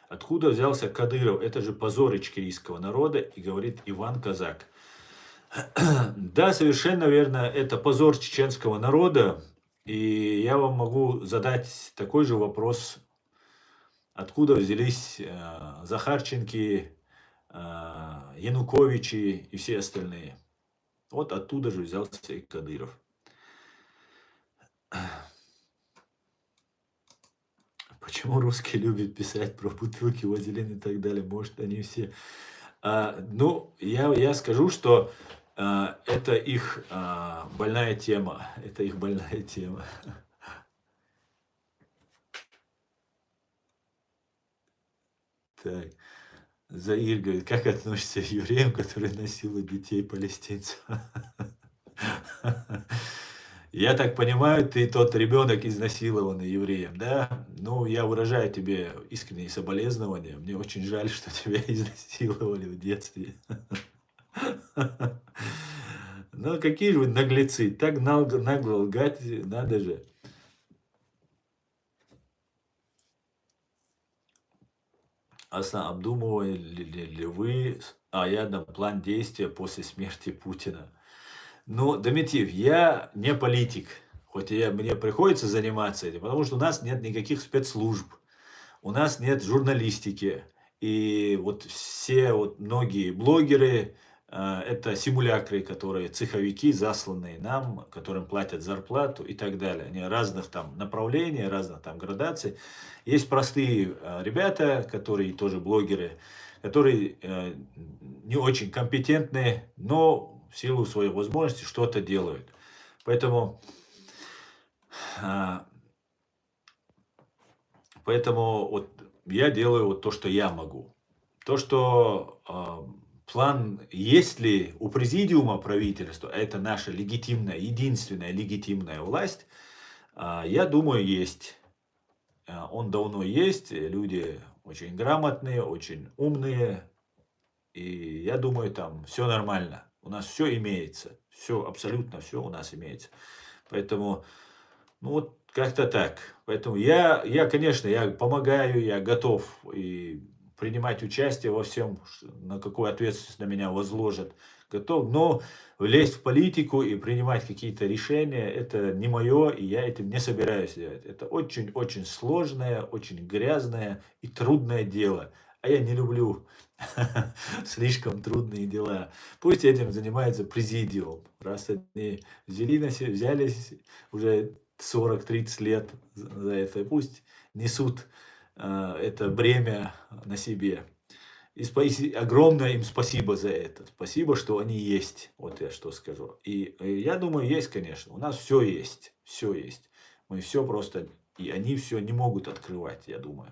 [SPEAKER 1] Откуда взялся Кадыров? Это же позор ичкерийского народа, и говорит Иван Казак. Да, совершенно верно, это позор чеченского народа. И я вам могу задать такой же вопрос. Откуда взялись Захарченки, Януковичи и все остальные? Вот оттуда же взялся и Кадыров. Почему русские любят писать про бутылки, вазелин и так далее? Может, они все... Ну, я скажу, что это их больная тема. Это их больная тема. Так. Заир говорит, как относишься к евреям, которые насилуют детей палестинцев? Я так понимаю, ты тот ребенок изнасилованный евреем, да? Ну, я выражаю тебе искренние соболезнования. Мне очень жаль, что тебя изнасиловали в детстве. Ну, какие же вы наглецы. Так нагло лгать, надо же. Обдумывали ли вы план действия после смерти Путина? Ну, Дмитриев, я не политик, хоть мне приходится заниматься этим, потому что у нас нет никаких спецслужб, у нас нет журналистики, и вот все многие блогеры, это симулякры, которые цеховики, засланные нам, которым платят зарплату и так далее. Они разных там направлений, разных там градаций. Есть простые ребята, которые тоже блогеры, которые не очень компетентные, но в силу своих возможностей что-то делают. Поэтому вот я делаю вот то, что я могу. То, что план, есть ли у президиума правительства, это наша легитимная, единственная легитимная власть, я думаю, есть. Он давно есть, люди очень грамотные, очень умные, и я думаю, там все нормально. У нас все имеется, все, абсолютно все у нас имеется. Поэтому, ну вот как-то так. Поэтому конечно, я помогаю, я готов и принимать участие во всем, на какую ответственность на меня возложат. Готов, но влезть в политику и принимать какие-то решения, это не мое, и я этим не собираюсь делать. Это очень-очень сложное, очень грязное и трудное дело. А я не люблю слишком трудные дела. Пусть этим занимается президиум. Раз они взялись уже 40-30 лет за это, пусть несут это бремя на себе. И огромное им спасибо за это. Спасибо, что они есть. Вот я что скажу. И я думаю, есть, конечно. У нас все есть. Все есть. Мы все просто... И они все не могут открывать, я думаю.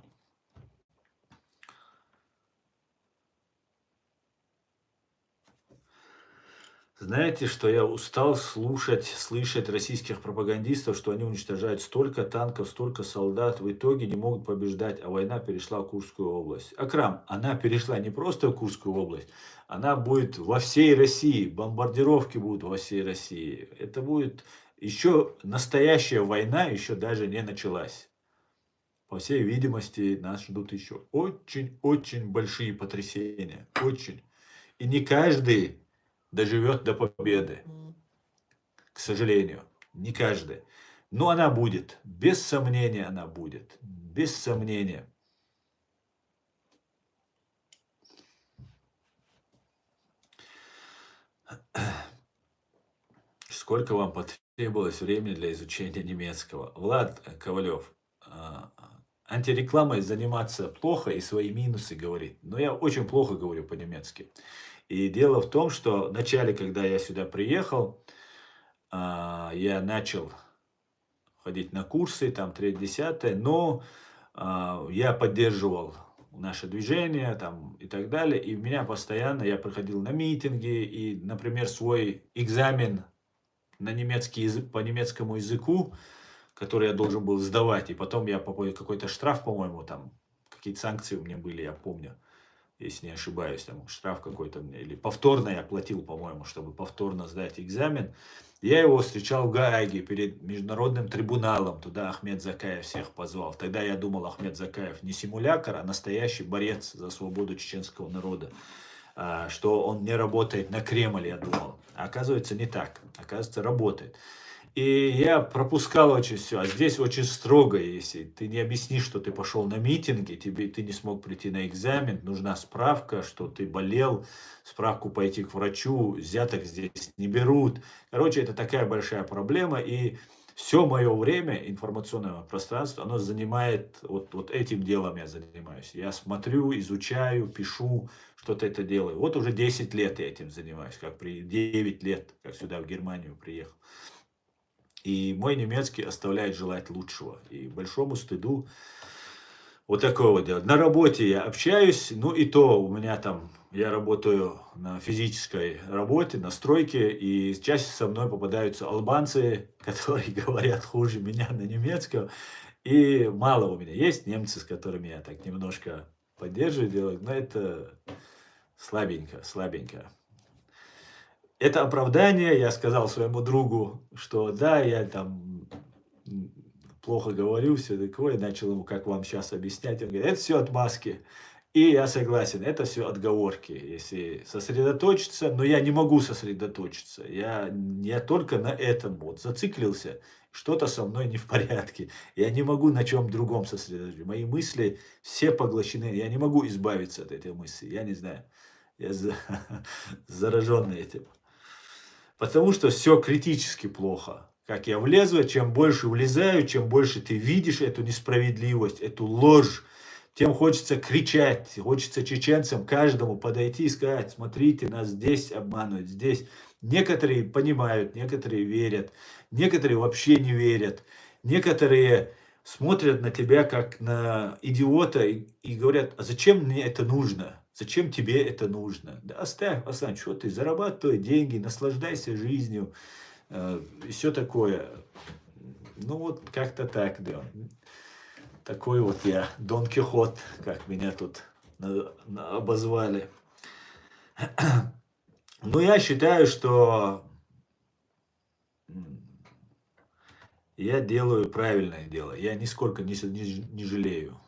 [SPEAKER 1] Знаете, что я устал слышать российских пропагандистов, что они уничтожают столько танков, столько солдат, в итоге не могут побеждать, а война перешла в Курскую область. Акрам, она перешла не просто в Курскую область, она будет во всей России, бомбардировки будут во всей России. Это будет еще настоящая война, еще даже не началась. По всей видимости, нас ждут еще очень-очень большие потрясения. Очень. И не каждый доживет до победы. К сожалению, не каждый. Но она будет. Без сомнения она будет. Без сомнения. Сколько вам потребовалось времени для изучения немецкого? Влад Ковалев. Антирекламой заниматься плохо и свои минусы говорить. Но я очень плохо говорю по-немецки. И дело в том, что вначале, когда я сюда приехал, я начал ходить на курсы, там 3-10, но я поддерживал наше движение там, и так далее. И меня постоянно, я приходил на митинги, и, например, свой экзамен на немецкий язык, по немецкому языку, который я должен был сдавать, и потом я какой-то штраф, по-моему, там, какие-то санкции у меня были, я помню, если не ошибаюсь, там штраф какой-то, или повторно я платил, по-моему, чтобы повторно сдать экзамен. Я его встречал в Гааге перед международным трибуналом, туда Ахмед Закаев всех позвал. Тогда я думал, Ахмед Закаев не симулятор, а настоящий борец за свободу чеченского народа, что он не работает на Кремль, я думал. А оказывается, не так, оказывается, работает. И я пропускал очень все. А здесь очень строго, если ты не объяснишь, что ты пошел на митинги, ты не смог прийти на экзамен, нужна справка, что ты болел, справку пойти к врачу, взяток здесь не берут. Короче, это такая большая проблема. И все мое время информационного пространства, оно занимает, вот этим делом я занимаюсь. Я смотрю, изучаю, пишу, что-то это делаю. Вот уже 10 лет я этим занимаюсь, 9 лет, как сюда в Германию приехал. И мой немецкий оставляет желать лучшего. И большому стыду вот такого дела. На работе я общаюсь, ну и то у меня там, я работаю на физической работе, на стройке, и чаще со мной попадаются албанцы, которые говорят хуже меня на немецком. И мало у меня есть немцы, с которыми я так немножко поддерживаю, делаю, но это слабенько, слабенько. Это оправдание, я сказал своему другу, что да, я там плохо говорю, все такое, начал ему, как вам сейчас объяснять, он говорит, это все отмазки. И я согласен, это все отговорки, если сосредоточиться, но я не могу сосредоточиться, я только на этом вот зациклился, что-то со мной не в порядке, я не могу на чем другом сосредоточиться, мои мысли все поглощены, я не могу избавиться от этой мысли, я не знаю, я зараженный этим. Потому что все критически плохо. Как я влезу, чем больше влезаю, чем больше ты видишь эту несправедливость, эту ложь, тем хочется кричать, хочется чеченцам каждому подойти и сказать, смотрите, нас здесь обманывают, здесь. Некоторые понимают, некоторые верят, некоторые вообще не верят, некоторые смотрят на тебя как на идиота и говорят, а зачем мне это нужно? Зачем тебе это нужно? Да оставь, что ты, зарабатывай деньги, наслаждайся жизнью, и все такое. Ну вот как-то так, да. Такой вот я, Дон Кихот, как меня тут обозвали. Но я считаю, что я делаю правильное дело. Я нисколько не жалею.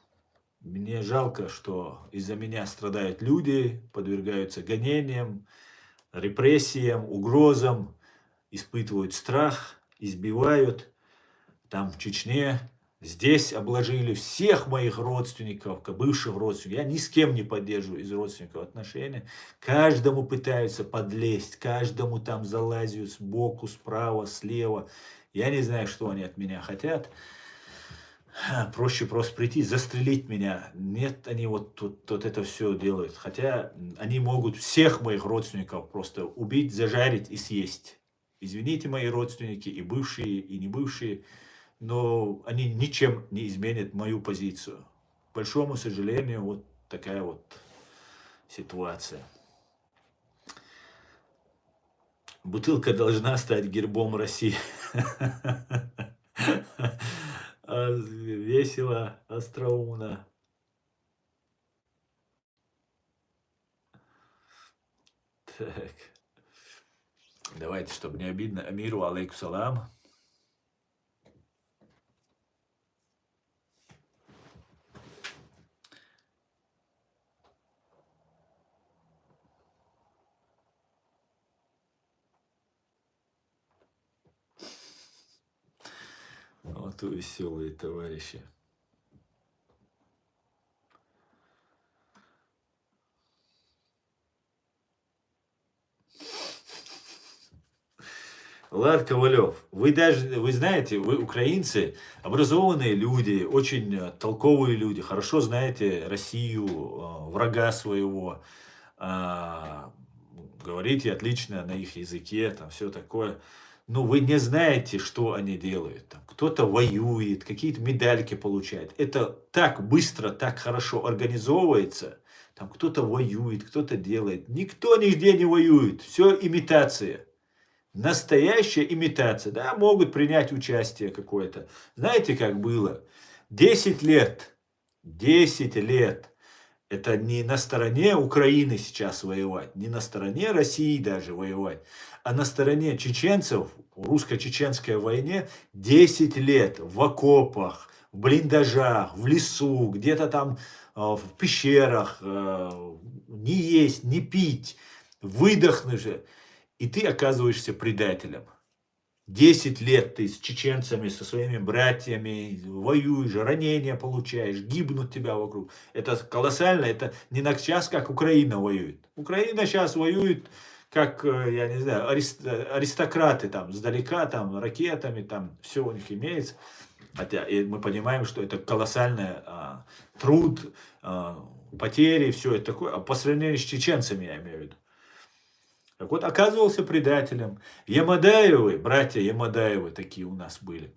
[SPEAKER 1] Мне жалко, что из-за меня страдают люди, подвергаются гонениям, репрессиям, угрозам, испытывают страх, избивают. Там в Чечне, здесь обложили всех моих родственников, бывших родственников. Я ни с кем не поддерживаю из родственников отношения. Каждому пытаются подлезть, каждому там залазят сбоку, справа, слева. Я не знаю, что они от меня хотят. Проще просто прийти, застрелить меня. Нет, они вот тут это все делают. Хотя они могут всех моих родственников просто убить, зажарить и съесть. Извините, мои родственники, и бывшие, и не бывшие, но они ничем не изменят мою позицию. К большому сожалению, вот такая вот ситуация. Бутылка должна стать гербом России. Весело, остроумно. Так. Давайте, чтобы не обидно. Амиру алейкум салам. кто веселые товарищи. Влад Ковалев, вы знаете, вы украинцы, образованные люди, очень толковые люди, хорошо знаете Россию, врага своего, а, говорите отлично на их языке, там все такое. Но вы не знаете, что они делают. Там кто-то воюет, какие-то медальки получает. Это так быстро, так хорошо организовывается. Там кто-то воюет, кто-то делает. Никто нигде не воюет. Все имитация. Настоящая имитация. Да, могут принять участие какое-то. Знаете, как было? 10 лет. 10 лет. Это не на стороне Украины сейчас воевать, не на стороне России даже воевать, а на стороне чеченцев в русско-чеченской войне 10 лет в окопах, в блиндажах, в лесу, где-то там в пещерах, не есть, не пить, выдохнуть, и ты оказываешься предателем. 10 лет ты с чеченцами, со своими братьями воюешь, ранения получаешь, гибнут тебя вокруг. Это колоссально, это не на час, как Украина воюет. Украина сейчас воюет, как, я не знаю, аристократы там, сдалека, там, ракетами, там, все у них имеется. Хотя мы понимаем, что это колоссальный труд, потери, все это такое. А по сравнению с чеченцами, я имею в виду. Так вот, оказывался предателем. Ямадаевы, братья Ямадаевы такие у нас были.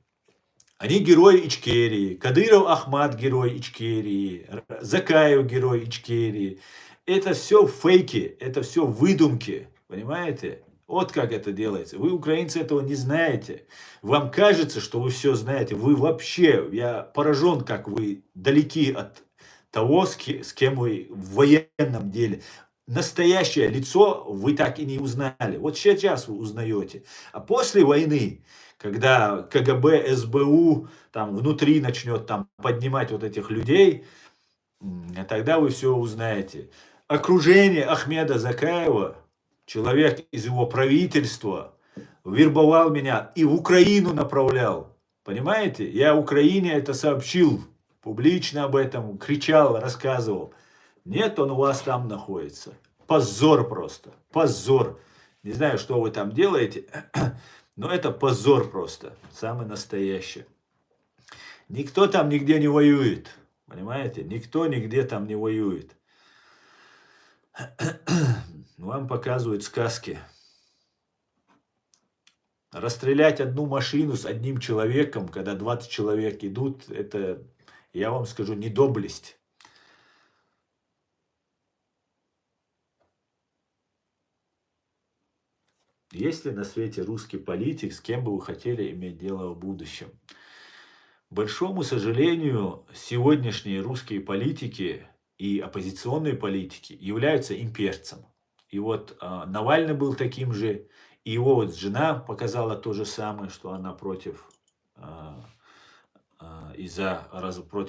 [SPEAKER 1] Они герои Ичкерии. Кадыров Ахмат герой Ичкерии. Закаев герой Ичкерии. Это все фейки, это все выдумки. Понимаете? Вот как это делается. Вы, украинцы, этого не знаете. Вам кажется, что вы все знаете. Вы вообще, я поражен, как вы далеки от того, с кем вы в военном деле. Настоящее лицо вы так и не узнали. Вот сейчас вы узнаете. А после войны, когда КГБ, СБУ там внутри начнет там поднимать вот этих людей, тогда вы все узнаете. Окружение Ахмеда Закаева, человек из его правительства, вербовал меня и в Украину направлял. Понимаете? Я Украине это сообщил, публично об этом кричал, рассказывал. Нет, он у вас там находится. Позор просто. Позор. Не знаю, что вы там делаете, но это позор просто. Самый настоящий. Никто там нигде не воюет. Понимаете? Никто нигде там не воюет. Вам показывают сказки. Расстрелять одну машину с одним человеком, когда 20 человек идут, это, я вам скажу, не доблесть. Есть ли на свете русский политик, с кем бы вы хотели иметь дело в будущем? К большому сожалению, сегодняшние русские политики и оппозиционные политики являются имперцем. И вот Навальный был таким же, и его вот жена показала то же самое, что она против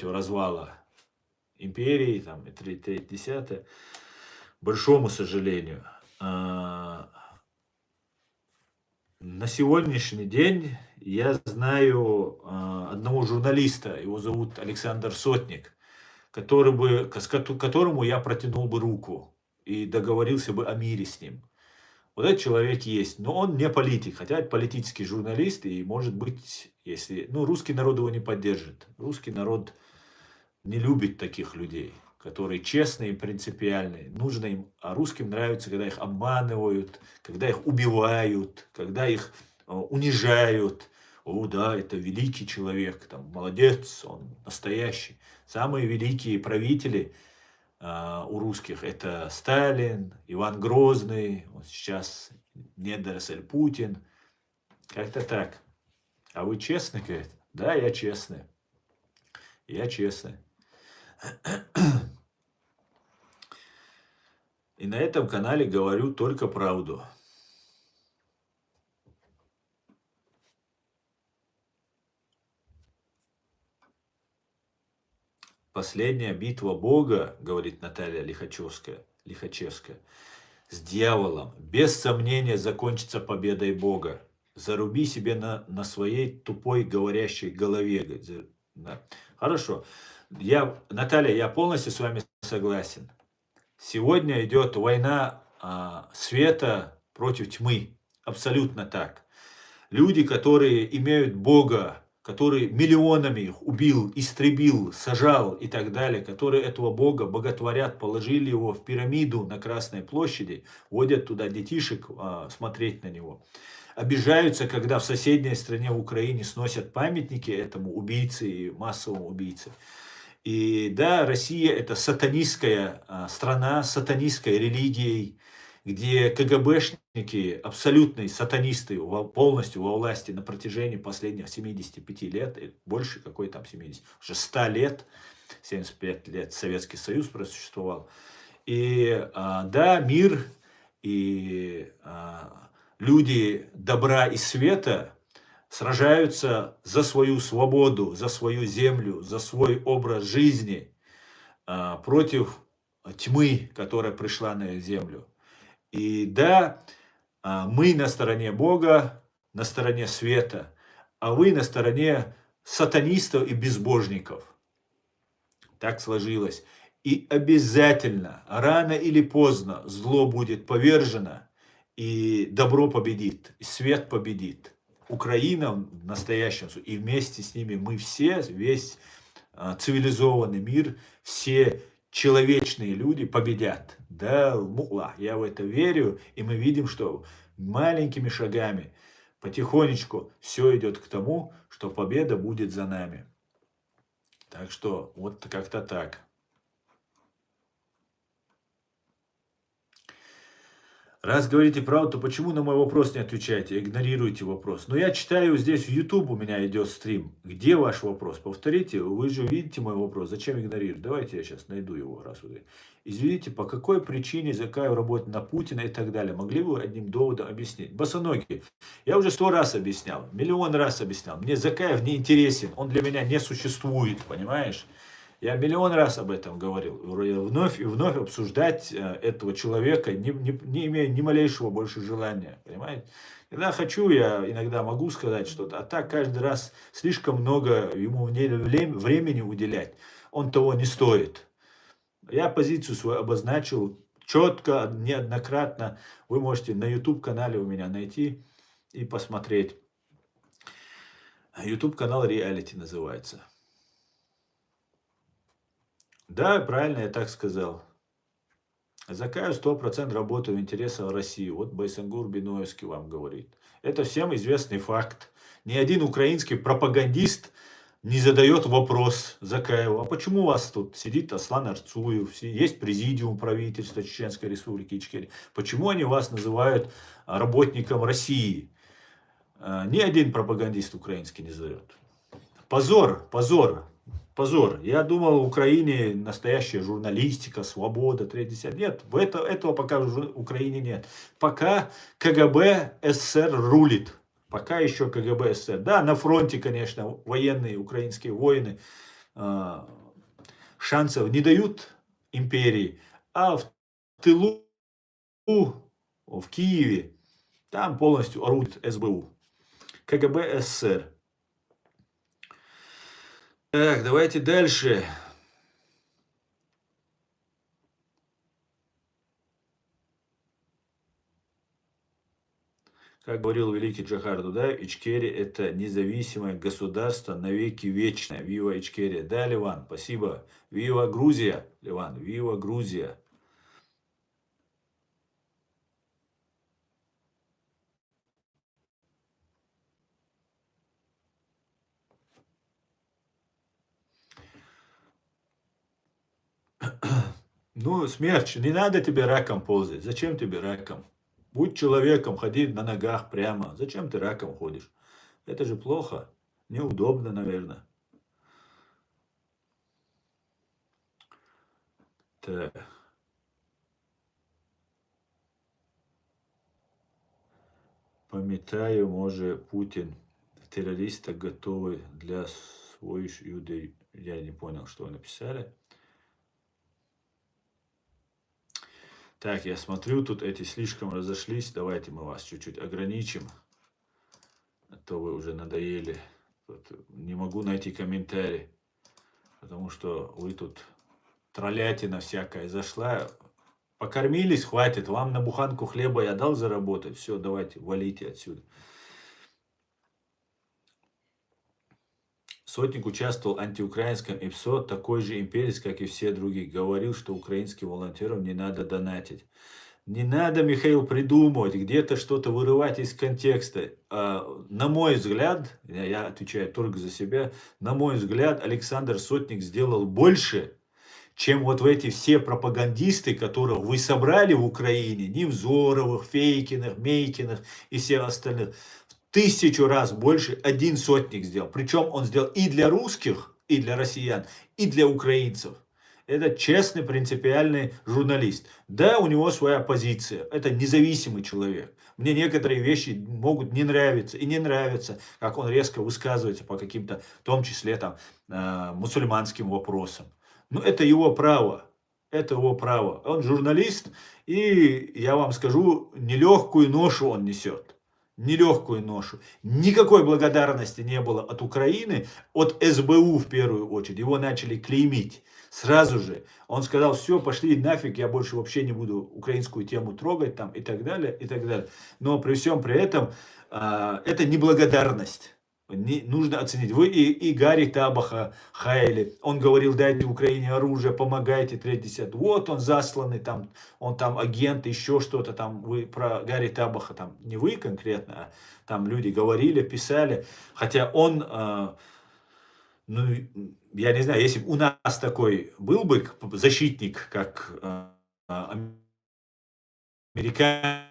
[SPEAKER 1] развала империи, там, и 3-10, большому сожалению. На сегодняшний день я знаю одного журналиста, его зовут Александр Сотник, которому я протянул бы руку и договорился бы о мире с ним. Вот этот человек есть, но он не политик, хотя это политический журналист, и может быть, если... Ну, русский народ его не поддержит. Русский народ не любит таких людей, которые честные и принципиальные. Нужно им, а русским нравится, когда их обманывают, когда их убивают, когда их унижают. О, да, это великий человек, там, молодец, он настоящий. Самые великие правители у русских это Сталин, Иван Грозный, вот сейчас недоросль Путин. Как-то так. А вы честный, говорит? Да, я честный. Я честный. И на этом канале говорю только правду. Последняя битва Бога, говорит Наталья Лихачевская, с дьяволом, без сомнения закончится победой Бога. Заруби себе на своей тупой говорящей голове. Говорит, да. Хорошо. Наталья, я полностью с вами согласен. Сегодня идет война света против тьмы. Абсолютно так. Люди, которые имеют Бога, который миллионами их убил, истребил, сажал и так далее, которые этого Бога боготворят, положили его в пирамиду на Красной площади, водят туда детишек смотреть на него. Обижаются, когда в соседней стране, в Украине, сносят памятники этому убийце и массовому убийце. И да, Россия это сатанистская страна, с сатанистской религией, где КГБшники, абсолютные сатанисты, полностью во власти на протяжении последних 75 лет, больше какой там 70, уже 100 лет, 75 лет Советский Союз просуществовал. И да, мир и люди добра и света сражаются за свою свободу, за свою землю, за свой образ жизни против тьмы, которая пришла на землю. И да, мы на стороне Бога, на стороне света, а вы на стороне сатанистов и безбожников. Так сложилось. И обязательно, рано или поздно, зло будет повержено, и добро победит, и свет победит. Украина в настоящем, и вместе с ними мы все, весь цивилизованный мир, все человечные люди победят. Да, мула, я в это верю, и мы видим, что маленькими шагами, потихонечку все идет к тому, что победа будет за нами. Так что вот как-то так. Раз говорите правду, то почему на мой вопрос не отвечаете, игнорируете вопрос? Но я читаю здесь в YouTube, у меня идет стрим. Где ваш вопрос? Повторите, вы же видите мой вопрос, зачем игнорировать? Давайте я сейчас найду его, раз вы. Извините, по какой причине Закаев работает на Путина и так далее? Могли бы одним доводом объяснить? Босоногие, я уже 100 раз объяснял, миллион раз объяснял. Мне Закаев не интересен, он для меня не существует, понимаешь? Я миллион раз об этом говорил. Вновь и вновь обсуждать этого человека, не имея ни малейшего больше желания. Понимаете? Когда хочу, я иногда могу сказать что-то, а так каждый раз слишком много ему времени уделять. Он того не стоит. Я позицию свою обозначил четко, неоднократно. Вы можете на YouTube-канале у меня найти и посмотреть. YouTube-канал Реалити называется. Да, правильно я так сказал. Закаев 100% работает в интересах России. Вот Байсангур Биноевский вам говорит. Это всем известный факт. Ни один украинский пропагандист не задает вопрос Закаеву. А почему у вас тут сидит Аслан Арцуев, есть президиум правительства Чеченской Республики Ичкерия? Почему они вас называют работником России? Ни один пропагандист украинский не задает. Позор, позор. Позор. Я думал, в Украине настоящая журналистика, свобода, 30. Нет, этого пока в Украине нет. Пока КГБ СССР рулит. Пока еще КГБ СССР. Да, на фронте, конечно, военные, украинские воины шансов не дают империи. А в тылу, в Киеве, там полностью орудует СБУ. КГБ СССР. Так, давайте дальше. Как говорил великий Джохар Дудаев, Ичкерия это независимое государство навеки вечное. Вива Ичкерия. Да, Ливан, спасибо. Вива Грузия, Ливан, вива Грузия. Ну, Смерч, не надо тебе раком ползать. Зачем тебе раком? Будь человеком, ходи на ногах прямо. Зачем ты раком ходишь? Это же плохо. Неудобно, наверное. Так. Пам'ятаю, може, Путин террориста готовый для своих людей. Я не понял, что вы написали. Так, я смотрю, тут эти слишком разошлись. Давайте мы вас чуть-чуть ограничим. А то вы уже надоели. Тут не могу найти комментарий, потому что вы тут троллятина всякая зашла. Покормились, хватит. Вам на буханку хлеба я дал заработать. Все, давайте, валите отсюда. Сотник участвовал в антиукраинском ИПСО, такой же имперец, как и все другие. Говорил, что украинским волонтерам не надо донатить. Не надо, Михаил, придумывать, где-то что-то вырывать из контекста. На мой взгляд, я отвечаю только за себя, на мой взгляд, Александр Сотник сделал больше, чем вот в эти все пропагандисты, которых вы собрали в Украине, Невзоровых, Фейкиных, Мейкиных и всех остальных. В 1000 раз больше один Сотник сделал. Причем он сделал и для русских, и для россиян, и для украинцев. Это честный, принципиальный журналист. Да, у него своя позиция. Это независимый человек. Мне некоторые вещи могут не нравиться и не нравятся, как он резко высказывается по каким-то, в том числе там, мусульманским вопросам. Но это его право. Это его право. Он журналист, и я вам скажу, нелегкую ношу он несет. Нелегкую ношу. Никакой благодарности не было от Украины, от СБУ в первую очередь. Его начали клеймить. Сразу же он сказал: все, пошли нафиг, я больше вообще не буду украинскую тему трогать там и так далее, и так далее. Но при всем при этом это неблагодарность. Нужно оценить. Вы и Гарри Табаха хаяли. Он говорил: дайте Украине оружие, помогайте, 30. Вот он засланный, там, он там агент, еще что-то там. Вы про Гарри Табаха, там, не вы конкретно, а там люди говорили, писали. Хотя он, ну, я не знаю, если бы у нас такой был бы защитник, как американец,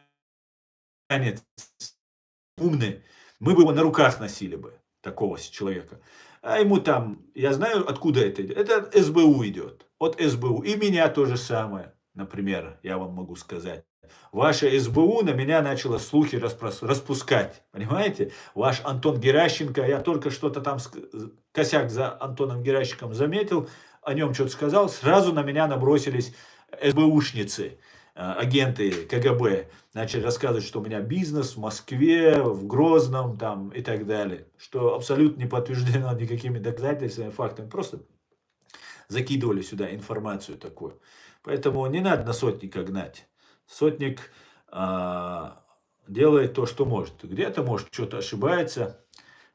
[SPEAKER 1] умный, мы бы его на руках носили бы, такого человека. А ему там, я знаю, откуда это идет. Это от СБУ идет. От СБУ. И меня то же самое, например, я вам могу сказать. Ваше СБУ на меня начало слухи распускать. Понимаете? Ваш Антон Геращенко, я только что-то там косяк за Антоном Геращенком заметил, о нем что-то сказал, сразу на меня набросились СБУшницы, агенты КГБ. Начали рассказывать, что у меня бизнес в Москве, в Грозном там и так далее. Что абсолютно не подтверждено никакими доказательствами, фактами. Просто закидывали сюда информацию такую. Поэтому не надо на Сотника гнать. Сотник делает то, что может. Где-то, может, что-то ошибается,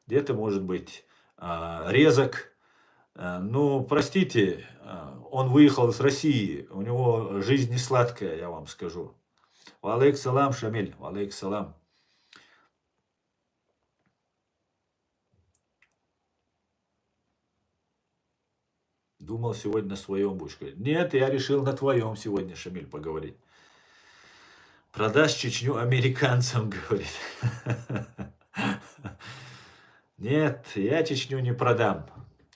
[SPEAKER 1] где-то, может быть, резок. Ну, простите, он выехал из России, у него жизнь не сладкая, я вам скажу. Валейк салам, Шамиль, валейк салам. Думал, сегодня на своем будешь говорить. Нет, я решил на твоем сегодня, Шамиль, поговорить. Продашь Чечню американцам, говорит. Нет, я Чечню не продам.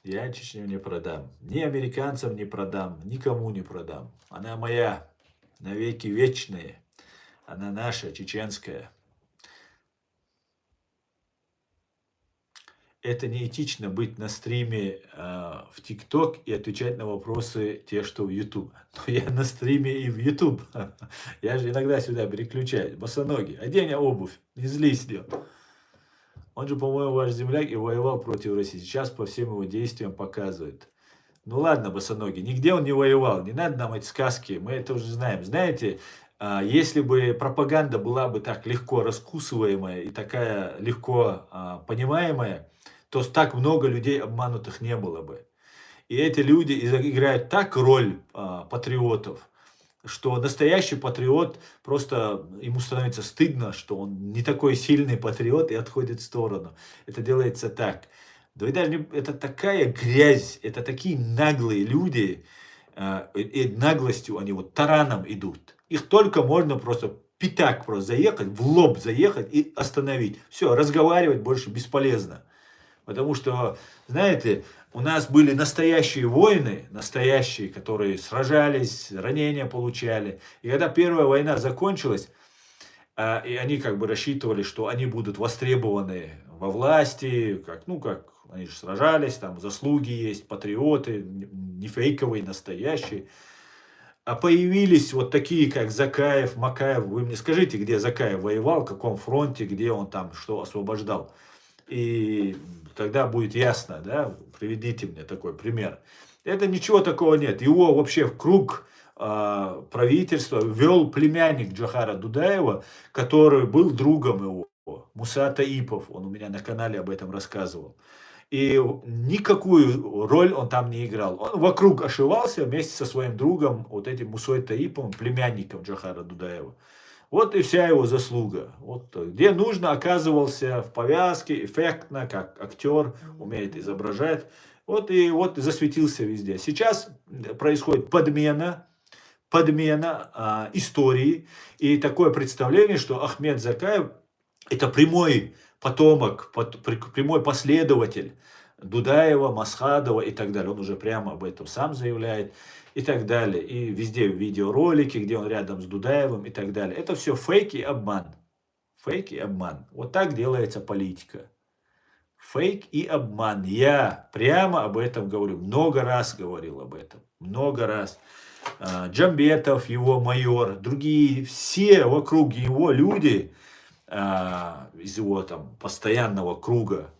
[SPEAKER 1] Я Чечню не продам. Ни американцам не продам, никому не продам. Она моя, навеки вечная. Она наша, чеченская. Это неэтично быть на стриме в ТикТок и отвечать на вопросы те, что в YouTube. Но я на стриме и в YouTube. Я же иногда сюда переключаюсь. Босоногий, одень обувь, не злись, Лев. Он же, по-моему, ваш земляк и воевал против России. Сейчас по всем его действиям показывает. Ну ладно, босоногий, нигде он не воевал. Не надо нам эти сказки, мы это уже знаем. Знаете, если бы пропаганда была бы так легко раскусываемая и такая легко понимаемая, то так много людей обманутых не было бы. И эти люди играют так роль патриотов, что настоящий патриот, просто ему становится стыдно, что он не такой сильный патриот и отходит в сторону. Это делается так. Да и даже это такая грязь, это такие наглые люди, и наглостью они вот тараном идут. Их только можно просто пятак просто заехать, в лоб заехать и остановить. Все, разговаривать больше бесполезно. Потому что, знаете, у нас были настоящие воины, настоящие, которые сражались, ранения получали. И когда Первая война закончилась, и они как бы рассчитывали, что они будут востребованы во власти, как, ну как, они же сражались, там заслуги есть, патриоты, не фейковые, настоящие. А появились вот такие, как Закаев, Макаев. Вы мне скажите, где Закаев воевал, в каком фронте, где он там что освобождал. и тогда будет ясно, да, приведите мне такой пример. Это ничего такого нет. Его вообще в круг правительства ввел племянник Джохара Дудаева, который был другом его, Муса Таипов. Он у меня на канале об этом рассказывал. И никакую роль он там не играл. Он вокруг ошивался вместе со своим другом, вот этим Мусой Таиповым, племянником Джохара Дудаева. Вот и вся его заслуга. Вот где нужно, оказывался в повязке, эффектно, как актер, умеет изображать. Вот и засветился везде. Сейчас происходит подмена истории и такое представление, что Ахмед Закаев это прямой потомок, прямой последователь Дудаева, Масхадова и так далее. Он уже прямо об этом сам заявляет и так далее. И везде видеоролики, где он рядом с Дудаевым и так далее. Это все фейк и обман. Фейк и обман. Вот так делается политика. Фейк и обман. Я прямо об этом говорю. Много раз говорил об этом. Много раз. Джамбетов, его майор, другие, все вокруг его люди из его там постоянного круга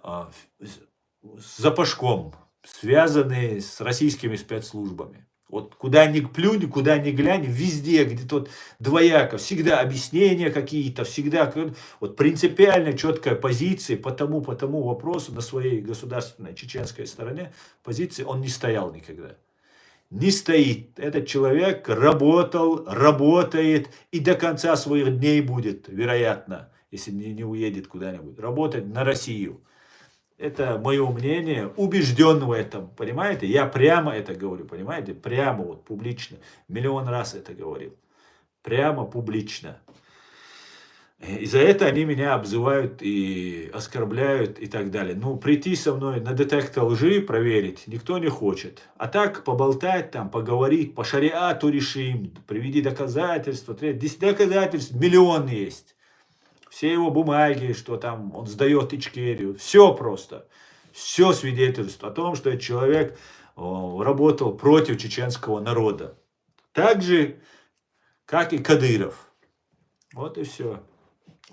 [SPEAKER 1] с Запашком, связанные с российскими спецслужбами. Вот куда ни плюнь, куда ни глянь, везде, где тут двояко, всегда объяснения какие-то, всегда вот принципиально четкая позиция по тому вопросу на своей государственной чеченской стороне позиции он не стоял никогда. Не стоит. Этот человек работал, работает и до конца своих дней будет, вероятно, если не уедет куда-нибудь, работать на Россию. Это мое мнение, убежден в этом, понимаете? Я прямо это говорю, понимаете? Прямо вот публично. Миллион раз это говорил. Прямо публично. И за это они меня обзывают и оскорбляют и так далее. Ну, прийти со мной на детектор лжи проверить никто не хочет. А так поболтать там, поговорить, по шариату решим, приведи доказательства. Доказательств миллион есть. Все его бумаги, что там он сдает Ичкерию. Все просто. Все свидетельство о том, что этот человек работал против чеченского народа. Так же, как и Кадыров. Вот и все.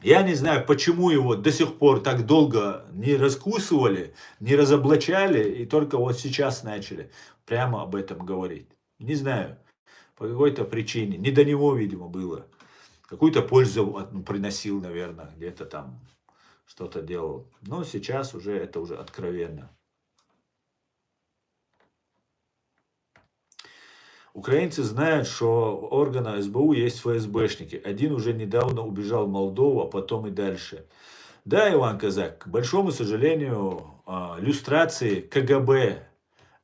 [SPEAKER 1] Я не знаю, почему его до сих пор так долго не раскусывали, не разоблачали, и только вот сейчас начали прямо об этом говорить. Не знаю, по какой-то причине. Не до него, видимо, было. Какую-то пользу приносил, наверное, где-то там что-то делал. Но сейчас уже это уже откровенно. Украинцы знают, что у органа СБУ есть ФСБшники. Один уже недавно убежал в Молдову, а потом и дальше. Да, Иван Казак, к большому сожалению, люстрации КГБ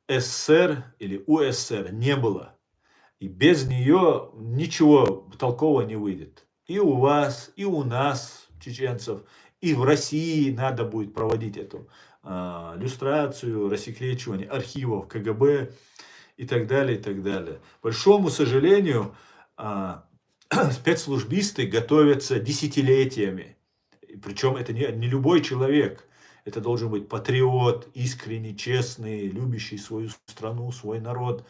[SPEAKER 1] СССР или УССР не было. И без нее ничего толкового не выйдет. И у вас, и у нас, чеченцев, и в России надо будет проводить эту люстрацию, рассекречивание архивов КГБ и так далее, и так далее. К большому сожалению, спецслужбисты готовятся десятилетиями. Причем это не любой человек. Это должен быть патриот, искренний, честный, любящий свою страну, свой народ.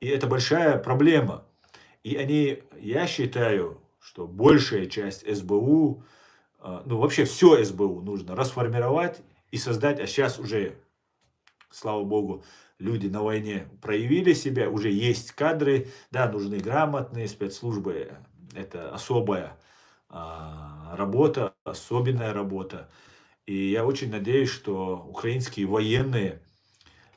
[SPEAKER 1] И это большая проблема. И я считаю, что большая часть СБУ, ну вообще все СБУ нужно расформировать и создать, а сейчас уже, слава богу, люди на войне проявили себя, уже есть кадры, да, нужны грамотные спецслужбы, это особая работа, особенная работа. И я очень надеюсь, что украинские военные,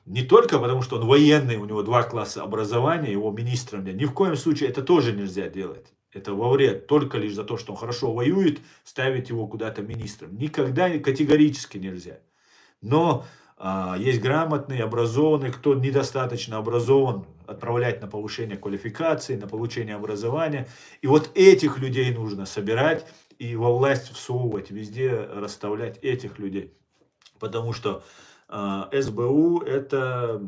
[SPEAKER 1] не только потому, что он военный, у него 2 класса образования, его министром, ни в коем случае это тоже нельзя делать. Это во вред, только лишь за то, что он хорошо воюет, ставить его куда-то министром. Никогда категорически нельзя. Но есть грамотные, образованные, кто недостаточно образован, отправлять на повышение квалификации, на получение образования. И вот этих людей нужно собирать и во власть всовывать, везде расставлять этих людей. Потому что СБУ это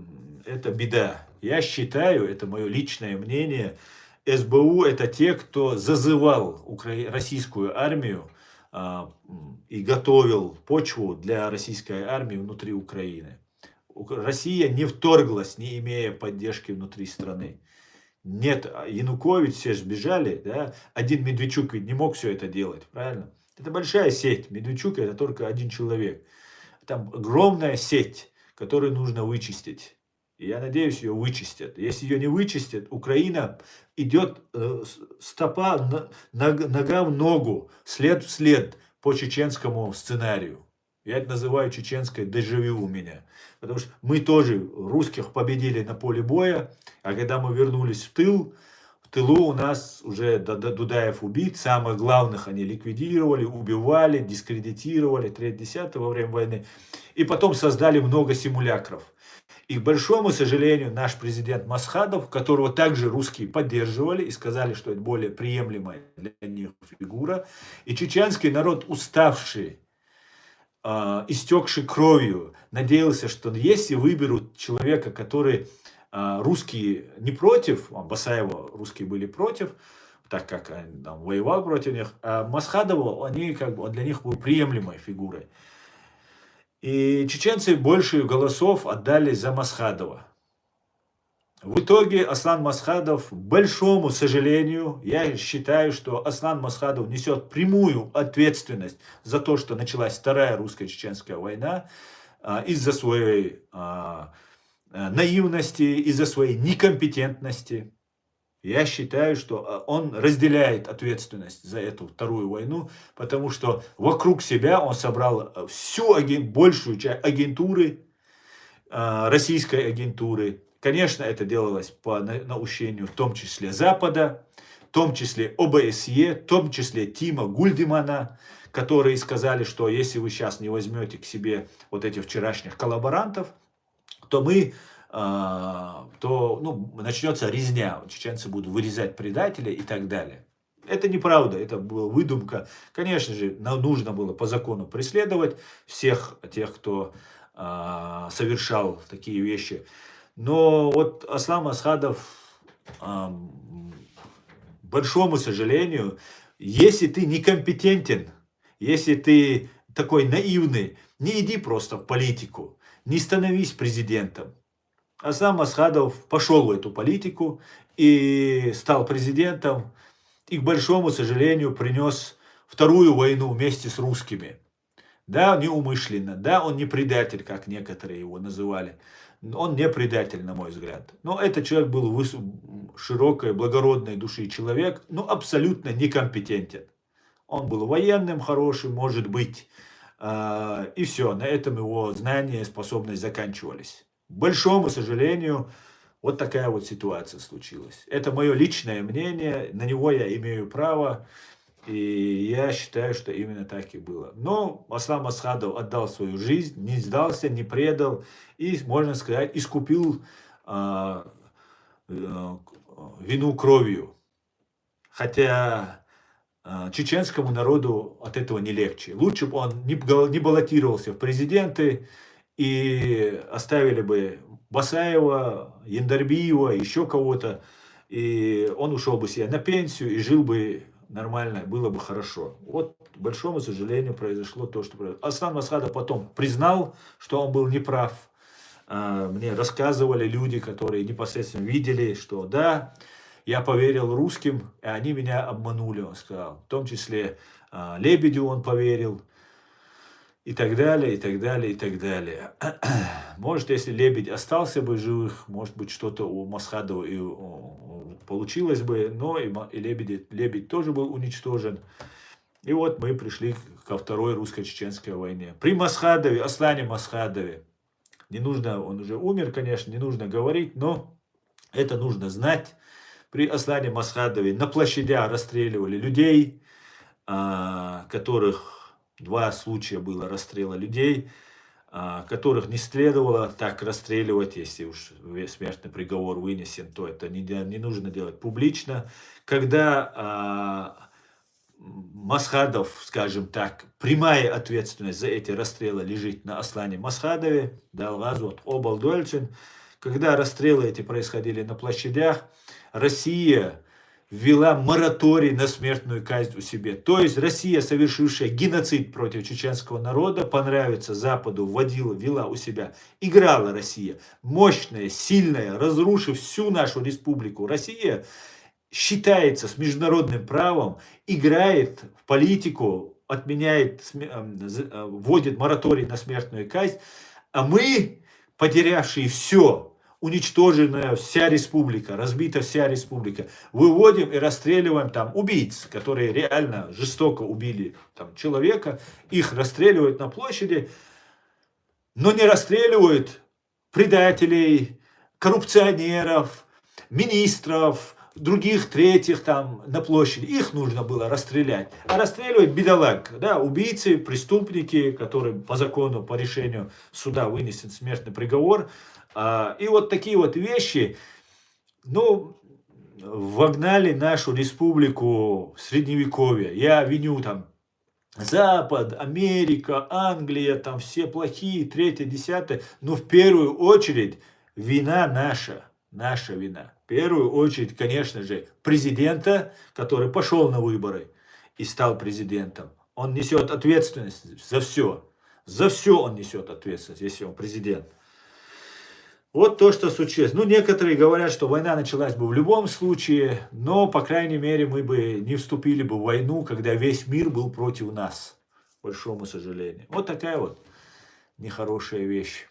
[SPEAKER 1] беда. Я считаю, это мое личное мнение, СБУ это те, кто зазывал российскую армию и готовил почву для российской армии внутри Украины. Россия не вторглась, не имея поддержки внутри страны. Нет, Янукович, все же сбежали, да? Один Медведчук ведь не мог все это делать, правильно? Это большая сеть. Медведчук это только один человек. Там огромная сеть, которую нужно вычистить. И я надеюсь, ее вычистят. Если ее не вычистят, Украина идет стопа, нога в ногу, след в след по чеченскому сценарию. Я это называю чеченской дежавю у меня. Потому что мы тоже русских победили на поле боя, а когда мы вернулись в тылу у нас уже Дудаев убит, самых главных они ликвидировали, убивали, дискредитировали, 3-10 во время войны. И потом создали много симулякров. И, к большому сожалению, наш президент Масхадов, которого также русские поддерживали и сказали, что это более приемлемая для них фигура, и чеченский народ, уставший, истекший кровью, надеялся, что если выберут человека, который русские не против, Басаева русские были против, так как он там воевал против них, а Масхадова, они, как бы, он для них был приемлемой фигурой. И чеченцы больше голосов отдали за Масхадова. В итоге Аслан Масхадов, к большому сожалению, я считаю, что Аслан Масхадов несет прямую ответственность за то, что началась Вторая русско-чеченская война, из-за своей наивности, из-за своей некомпетентности. Я считаю, что он разделяет ответственность за эту Вторую войну, потому что вокруг себя он собрал всю большую часть агентуры, российской агентуры. Конечно, это делалось по наущению в том числе Запада, в том числе ОБСЕ, в том числе Тима Гульдемана, которые сказали, что если вы сейчас не возьмете к себе вот этих вчерашних коллаборантов, то начнется резня, чеченцы будут вырезать предателей и так далее. Это неправда, это была выдумка. Конечно же, нужно было по закону преследовать всех тех, кто совершал такие вещи. Но вот Аслан Масхадов, к большому сожалению, если ты некомпетентен, если ты такой наивный, не иди просто в политику, не становись президентом. Аслан Масхадов пошел в эту политику и стал президентом, и, к большому сожалению, принес Вторую войну вместе с русскими. Да, неумышленно, да, он не предатель, как некоторые его называли. Он не предатель, на мой взгляд. Но этот человек был широкой, благородной души человек, но абсолютно некомпетентен. Он был военным хорошим, может быть, и все, на этом его знания и способность заканчивались. К большому сожалению, вот такая вот ситуация случилась. Это мое личное мнение, на него я имею право, и я считаю, что именно так и было. Но Аслан Масхадов отдал свою жизнь, не сдался, не предал, и, можно сказать, искупил вину кровью. Хотя чеченскому народу от этого не легче. Лучше бы он не баллотировался в президенты, и оставили бы Басаева, Яндарбиева, еще кого-то, и он ушел бы себе на пенсию и жил бы нормально, было бы хорошо. Вот, к большому сожалению, произошло то, что произошло. Аслан Масхадов потом признал, что он был неправ. Мне рассказывали люди, которые непосредственно видели, что да, я поверил русским, и они меня обманули, он сказал. В том числе Лебедю он поверил. И так далее, и так далее, и так далее. Может, если Лебедь остался бы живых, может быть, что-то у Масхадова и получилось бы, но и Лебедь тоже был уничтожен. И вот мы пришли ко Второй русско-чеченской войне. При Масхадове, Аслане Масхадове, не нужно, он уже умер, конечно, не нужно говорить, но это нужно знать. При Аслане Масхадове на площадях расстреливали людей, которых... 2 случая было расстрела людей, которых не следовало так расстреливать. Если уж смертный приговор вынесен, то это не нужно делать публично. Когда Масхадов, скажем так, прямая ответственность за эти расстрелы лежит на Аслане Масхадове, Далгазот Обалдольчин, когда расстрелы эти происходили на площадях, Россия ввела мораторий на смертную казнь у себя. То есть Россия, совершившая геноцид против чеченского народа, понравится Западу, ввела у себя. Играла Россия, мощная, сильная, разрушив всю нашу республику. Россия считается с международным правом, играет в политику отменяет, вводит мораторий на смертную казнь, а мы, потерявшие все, уничтоженная вся республика, разбита вся республика, выводим и расстреливаем там убийц, которые реально жестоко убили там человека, их расстреливают на площади, но не расстреливают предателей, коррупционеров, министров, других, третьих там на площади. Их нужно было расстрелять. А расстреливать бедолаг, да, убийцы, преступники, которые по закону, по решению суда вынесен смертный приговор. И вот такие вот вещи, ну, вогнали нашу республику в средневековье. Я виню там Запад, Америка, Англия, там все плохие, третье, десятое. Но в первую очередь вина наша вина. В первую очередь, конечно же, президента, который пошел на выборы и стал президентом. Он несет ответственность за все. За все он несет ответственность, если он президент. Вот то, что случилось. Ну, некоторые говорят, что война началась бы в любом случае, но, по крайней мере, мы бы не вступили бы в войну, когда весь мир был против нас, к большому сожалению. Вот такая вот нехорошая вещь.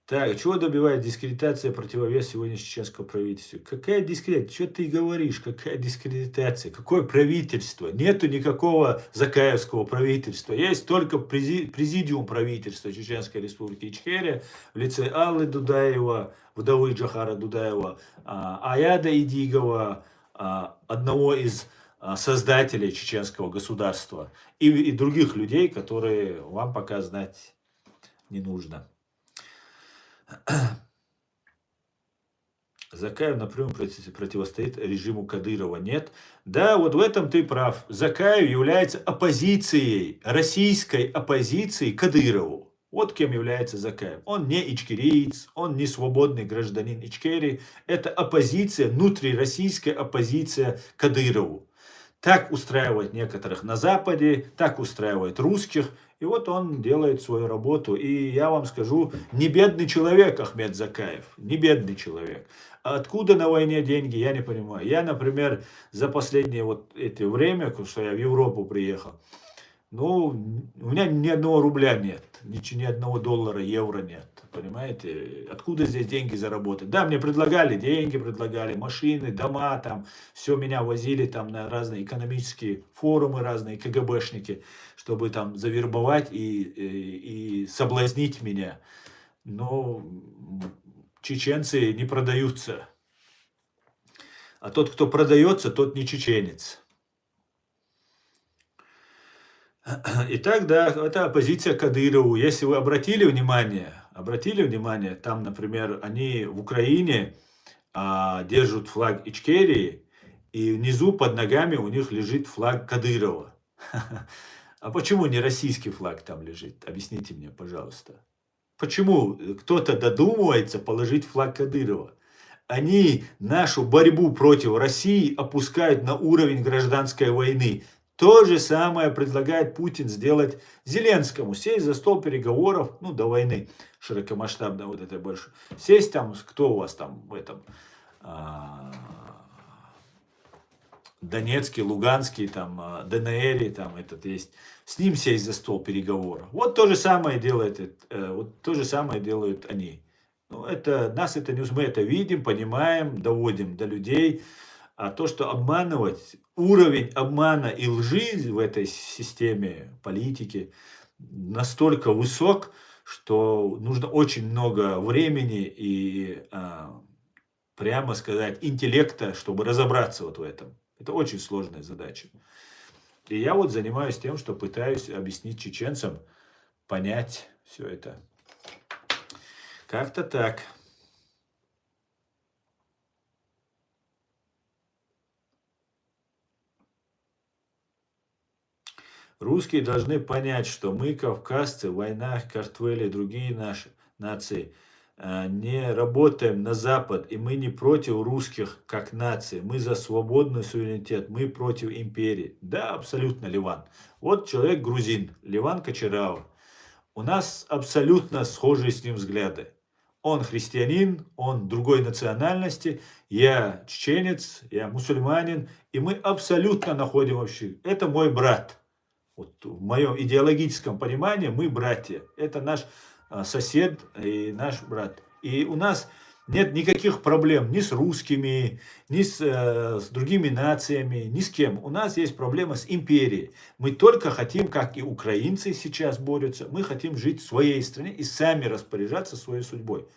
[SPEAKER 1] Так, чего добивает дискредитация, противовес сегодня чеченского правительства? Какая дискредитация? Что ты говоришь? Какая дискредитация? Какое правительство? Нету никакого закаевского правительства. Есть только президиум правительства Чеченской Республики Ичкерия в лице Аллы Дудаева, вдовы Джохара Дудаева, Аяда Идигова, одного из создателей чеченского государства, и других людей, которые вам пока знать не нужно. Закаев напрямую противостоит режиму Кадырова. Нет. Да, вот в этом ты прав. Закаев является оппозицией, российской оппозицией Кадырову. Вот кем является Закаев. Он не ичкериец, он не свободный гражданин Ичкерии. Это оппозиция, внутрироссийская оппозиция Кадырову. Так устраивает некоторых на Западе, так устраивает русских. И вот он делает свою работу. И я вам скажу, не бедный человек Ахмед Закаев, не бедный человек. А откуда на войне деньги, я не понимаю. Я, например, за последнее вот это время, что я в Европу приехал, ну, у меня ни одного рубля нет, ни одного доллара, евро нет. Понимаете, откуда здесь деньги заработать? Да, мне предлагали деньги, предлагали машины, дома, там, все меня возили там на разные экономические форумы, разные КГБшники, чтобы там завербовать и соблазнить меня. Но чеченцы не продаются. А тот, кто продается, тот не чеченец. Итак, да, это оппозиция Кадырову. Если вы обратили внимание, там, например, они в Украине держат флаг Ичкерии, и внизу под ногами у них лежит флаг Кадырова. А почему не российский флаг там лежит? Объясните мне, пожалуйста. Почему кто-то додумывается положить флаг Кадырова? Они нашу борьбу против России опускают на уровень гражданской войны. То же самое предлагает Путин сделать Зеленскому. Сесть за стол переговоров, ну, до войны широкомасштабной вот этой большой. Сесть там, кто у вас там в этом Донецкий, Луганский, там, ДНР, там этот есть. С ним сесть за стол переговоров. Вот то же самое делают они. Ну, нас это не мы это видим, понимаем, доводим до людей. А то, что обманывать, уровень обмана и лжи в этой системе политики настолько высок, что нужно очень много времени и, прямо сказать, интеллекта, чтобы разобраться вот в этом. Это очень сложная задача. И я вот занимаюсь тем, что пытаюсь объяснить чеченцам, понять все это. Как-то так. Русские должны понять, что мы, кавказцы, в войнах, Картвели и другие наши нации, не работаем на Запад, и мы не против русских как нации. Мы за свободный суверенитет, мы против империи. Да, абсолютно, Ливан. Вот человек грузин, Ливан Кочарава. У нас абсолютно схожие с ним взгляды. Он христианин, он другой национальности, я чеченец, я мусульманин, и мы абсолютно находим вообще. Это мой брат. Вот в моем идеологическом понимании мы братья. Это наш сосед и наш брат. И у нас нет никаких проблем ни с русскими, ни с другими нациями, ни с кем. У нас есть проблема с империей. Мы только хотим, как и украинцы сейчас борются, мы хотим жить в своей стране и сами распоряжаться своей судьбой.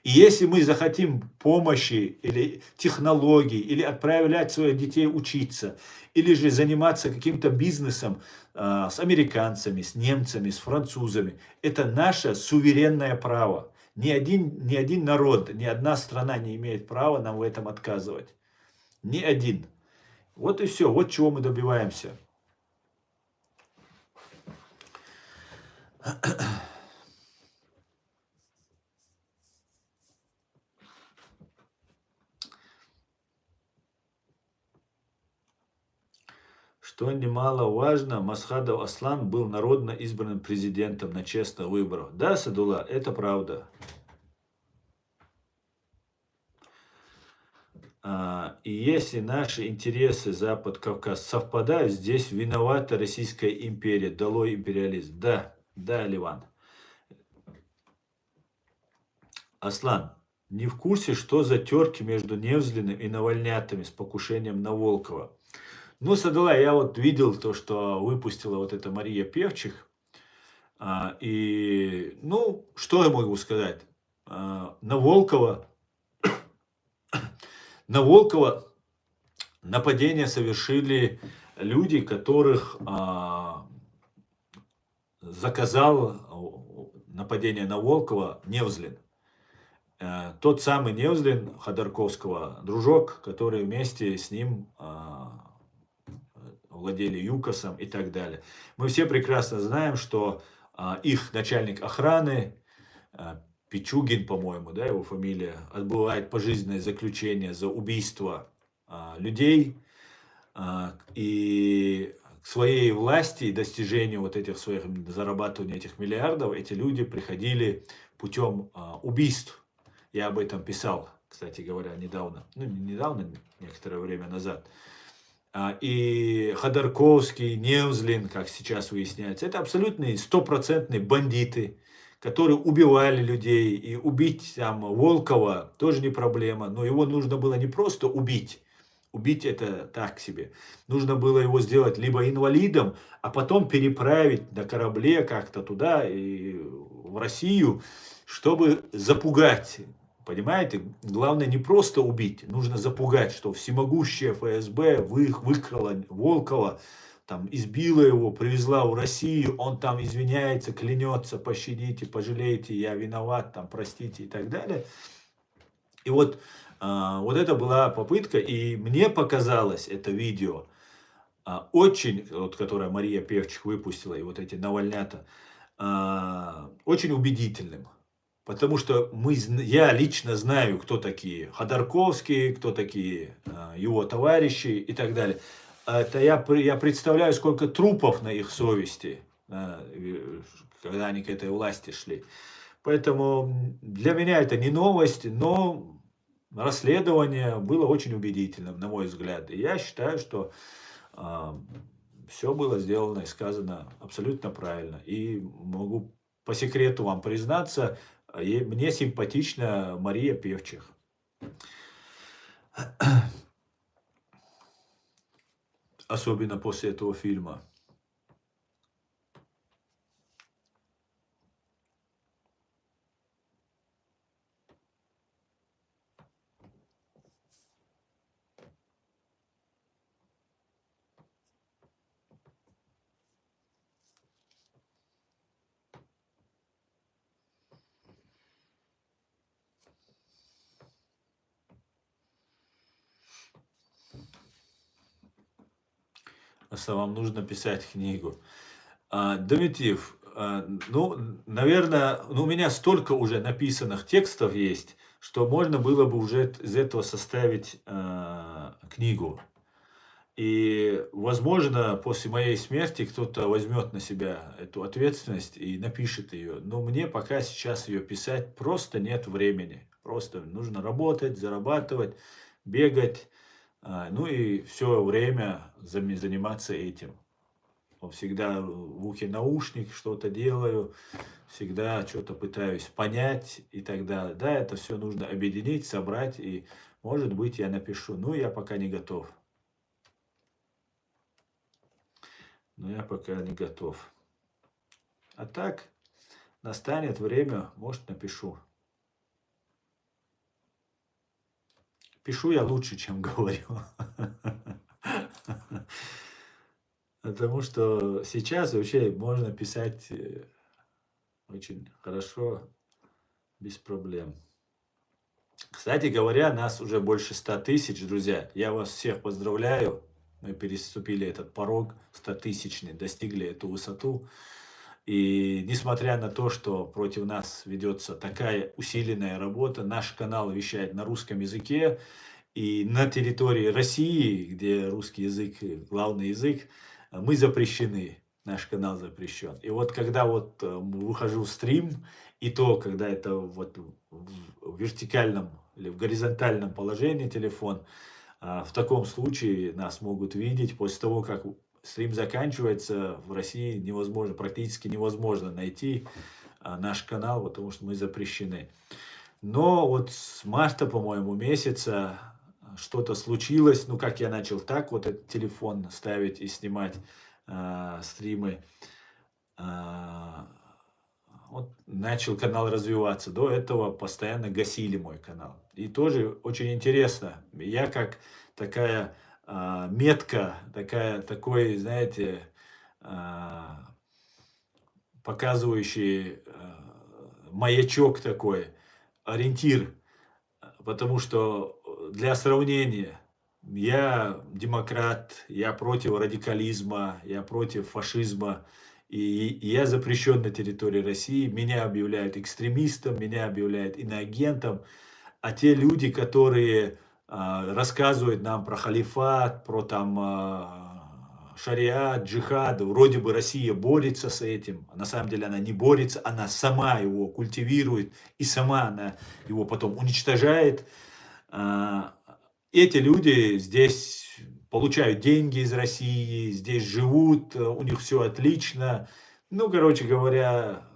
[SPEAKER 1] И если мы захотим помощи или технологий, или отправлять своих детей учиться, или же заниматься каким-то бизнесом с американцами, с немцами, с французами, это наше суверенное право. Ни один народ, ни одна страна не имеет права нам в этом отказывать. Ни один. Вот и все. Вот чего мы добиваемся. Что немаловажно, Масхадов Аслан был народно избранным президентом на честных выборах. Да, Садулла, это правда. И если наши интересы Запад-Кавказ совпадают, здесь виновата Российская империя, долой империализм. Да, да, Ливан. Аслан, не в курсе, что за терки между Невзлиным и Навальнятами с покушением на Волкова? Ну, Садулла, я вот видел то, что выпустила вот эта Мария Певчих. И, ну, что я могу сказать? На Волкова нападение совершили люди, которых заказал нападение на Волкова Невзлин. Тот самый Невзлин Ходорковского, дружок, который вместе с ним владели ЮКОСом и так далее. Мы все прекрасно знаем, что их начальник охраны, Пичугин, по-моему, да, его фамилия, отбывает пожизненное заключение за убийство людей. И к своей власти и достижению вот этих своих, зарабатывания этих миллиардов, эти люди приходили путем убийств. Я об этом писал, кстати говоря, недавно. Ну, не недавно, некоторое время назад. И Ходорковский, Невзлин, как сейчас выясняется, это абсолютные стопроцентные бандиты, которые убивали людей. И убить там Волкова тоже не проблема, но его нужно было не просто убить. Убить это так себе. Нужно было его сделать либо инвалидом, а потом переправить на корабле как-то туда, и в Россию, чтобы запугать. Понимаете, главное не просто убить, нужно запугать, что всемогущая ФСБ выкрала Волкова, там, избила его, привезла в Россию, он там извиняется, клянется, пощадите, пожалейте, я виноват, там, простите и так далее. И вот это была попытка, и мне показалось это видео очень, вот, которое Мария Певчих выпустила, и вот эти Навальнята, очень убедительным. Потому что я лично знаю, кто такие Ходорковские, кто такие его товарищи и так далее. Это я представляю, сколько трупов на их совести, когда они к этой власти шли. Поэтому для меня это не новость, но расследование было очень убедительным, на мой взгляд. И я считаю, что все было сделано и сказано абсолютно правильно. И могу по секрету вам признаться, мне симпатична Мария Певчих. Особенно после этого фильма. Вам нужно писать книгу. Дмитриев, ну, наверное, у меня столько уже написанных текстов есть, что можно было бы уже из этого составить книгу. И, возможно, после моей смерти кто-то возьмет на себя эту ответственность и напишет ее. Но мне пока сейчас ее писать просто нет времени. Просто нужно работать, зарабатывать, бегать, ну и все время заниматься этим. Всегда в ухе наушник, что-то делаю, всегда что-то пытаюсь понять и так далее. Да, это все нужно объединить, собрать, и, может быть, я напишу. Но я пока не готов. Но я пока не готов. А так, настанет время, может, напишу. Пишу я лучше, чем говорю. Потому что сейчас вообще можно писать очень хорошо, без проблем. Кстати говоря, нас уже больше 100 тысяч, друзья. Я вас всех поздравляю. Мы переступили этот порог 100-тысячный, достигли эту высоту. И несмотря на то, что против нас ведется такая усиленная работа, наш канал вещает на русском языке. И на территории России, где русский язык главный язык, мы запрещены. Наш канал запрещен. И вот когда вот выхожу в стрим, и то, когда это вот в вертикальном или в горизонтальном положении телефон, в таком случае нас могут видеть. После того, как стрим заканчивается, в России невозможно, практически невозможно найти наш канал, потому что мы запрещены. Но вот с марта, по-моему, месяца что-то случилось. Ну, как я начал так вот этот телефон ставить и снимать стримы. Вот начал канал развиваться. До этого постоянно гасили мой канал. И тоже очень интересно. Я как такая метка, такой, знаете, показывающий маячок такой, ориентир. Потому что для сравнения, я демократ, я против радикализма, я против фашизма. И я запрещен на территории России. Меня объявляют экстремистом, меня объявляют иноагентом. А те люди, которые рассказывают нам про халифат, про там шариат, джихад, вроде бы Россия борется с этим, а на самом деле она не борется, она сама его культивирует и сама она его потом уничтожает. Эти люди здесь получают деньги из России, здесь живут, у них все отлично. Ну, короче говоря,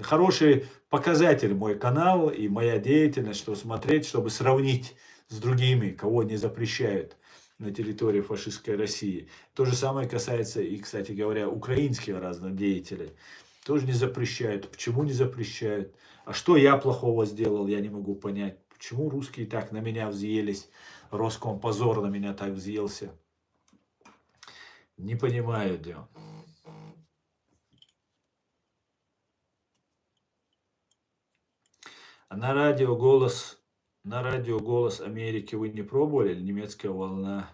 [SPEAKER 1] хороший показатель мой канал и моя деятельность, что смотреть, чтобы сравнить с другими, кого не запрещают на территории фашистской России. То же самое касается и, кстати говоря, украинских разных деятелей. Тоже не запрещают. Почему не запрещают? А что я плохого сделал, я не могу понять. Почему русские так на меня взъелись? Роскомпозор на меня так взъелся. Не понимаю, Дион. А на радио «Голос Америки» вы не пробовали? Немецкая волна,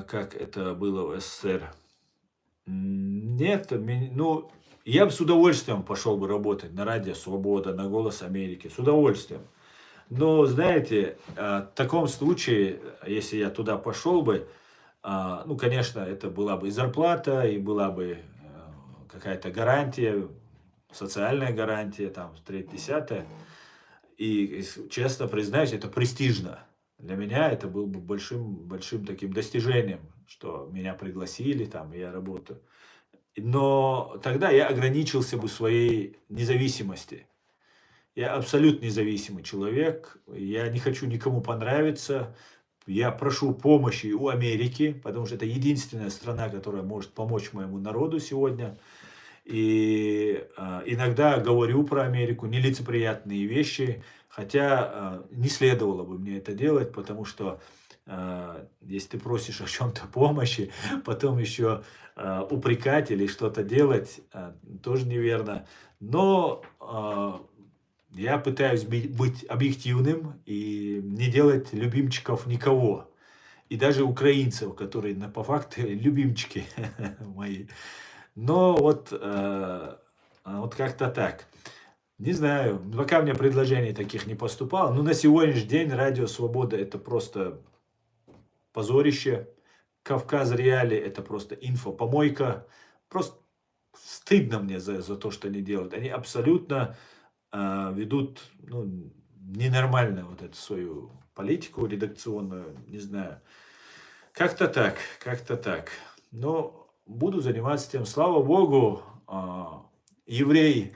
[SPEAKER 1] как это было в СССР? Нет, ну, я бы с удовольствием пошел бы работать на радио «Свобода», на «Голос Америки», с удовольствием. Но, знаете, в таком случае, если я туда пошел бы, ну, конечно, это была бы и зарплата, и была бы какая-то гарантия, социальная гарантия, там, 3-10. И, честно признаюсь, это престижно. Для меня это было бы большим таким достижением, что меня пригласили, там, и я работаю. Но тогда я ограничился бы своей независимости. Я абсолютно независимый человек, я не хочу никому понравиться, я прошу помощи у Америки, потому что это единственная страна, которая может помочь моему народу сегодня. И иногда говорю про Америку нелицеприятные вещи, хотя не следовало бы мне это делать, потому что если ты просишь о чем-то помощи, потом еще упрекать или что-то делать, тоже неверно. Но я пытаюсь быть объективным и не делать любимчиков никого. И даже украинцев, которые по факту любимчики мои. Но вот как-то так. Не знаю, пока мне предложений таких не поступало. Но на сегодняшний день радио «Свобода» это просто позорище. Кавказ Реали — это просто инфопомойка. Просто стыдно мне за то, что они делают. Они абсолютно ведут ненормально вот эту свою политику редакционную, не знаю. Как-то так, как-то так. Но буду заниматься тем. Слава Богу, еврей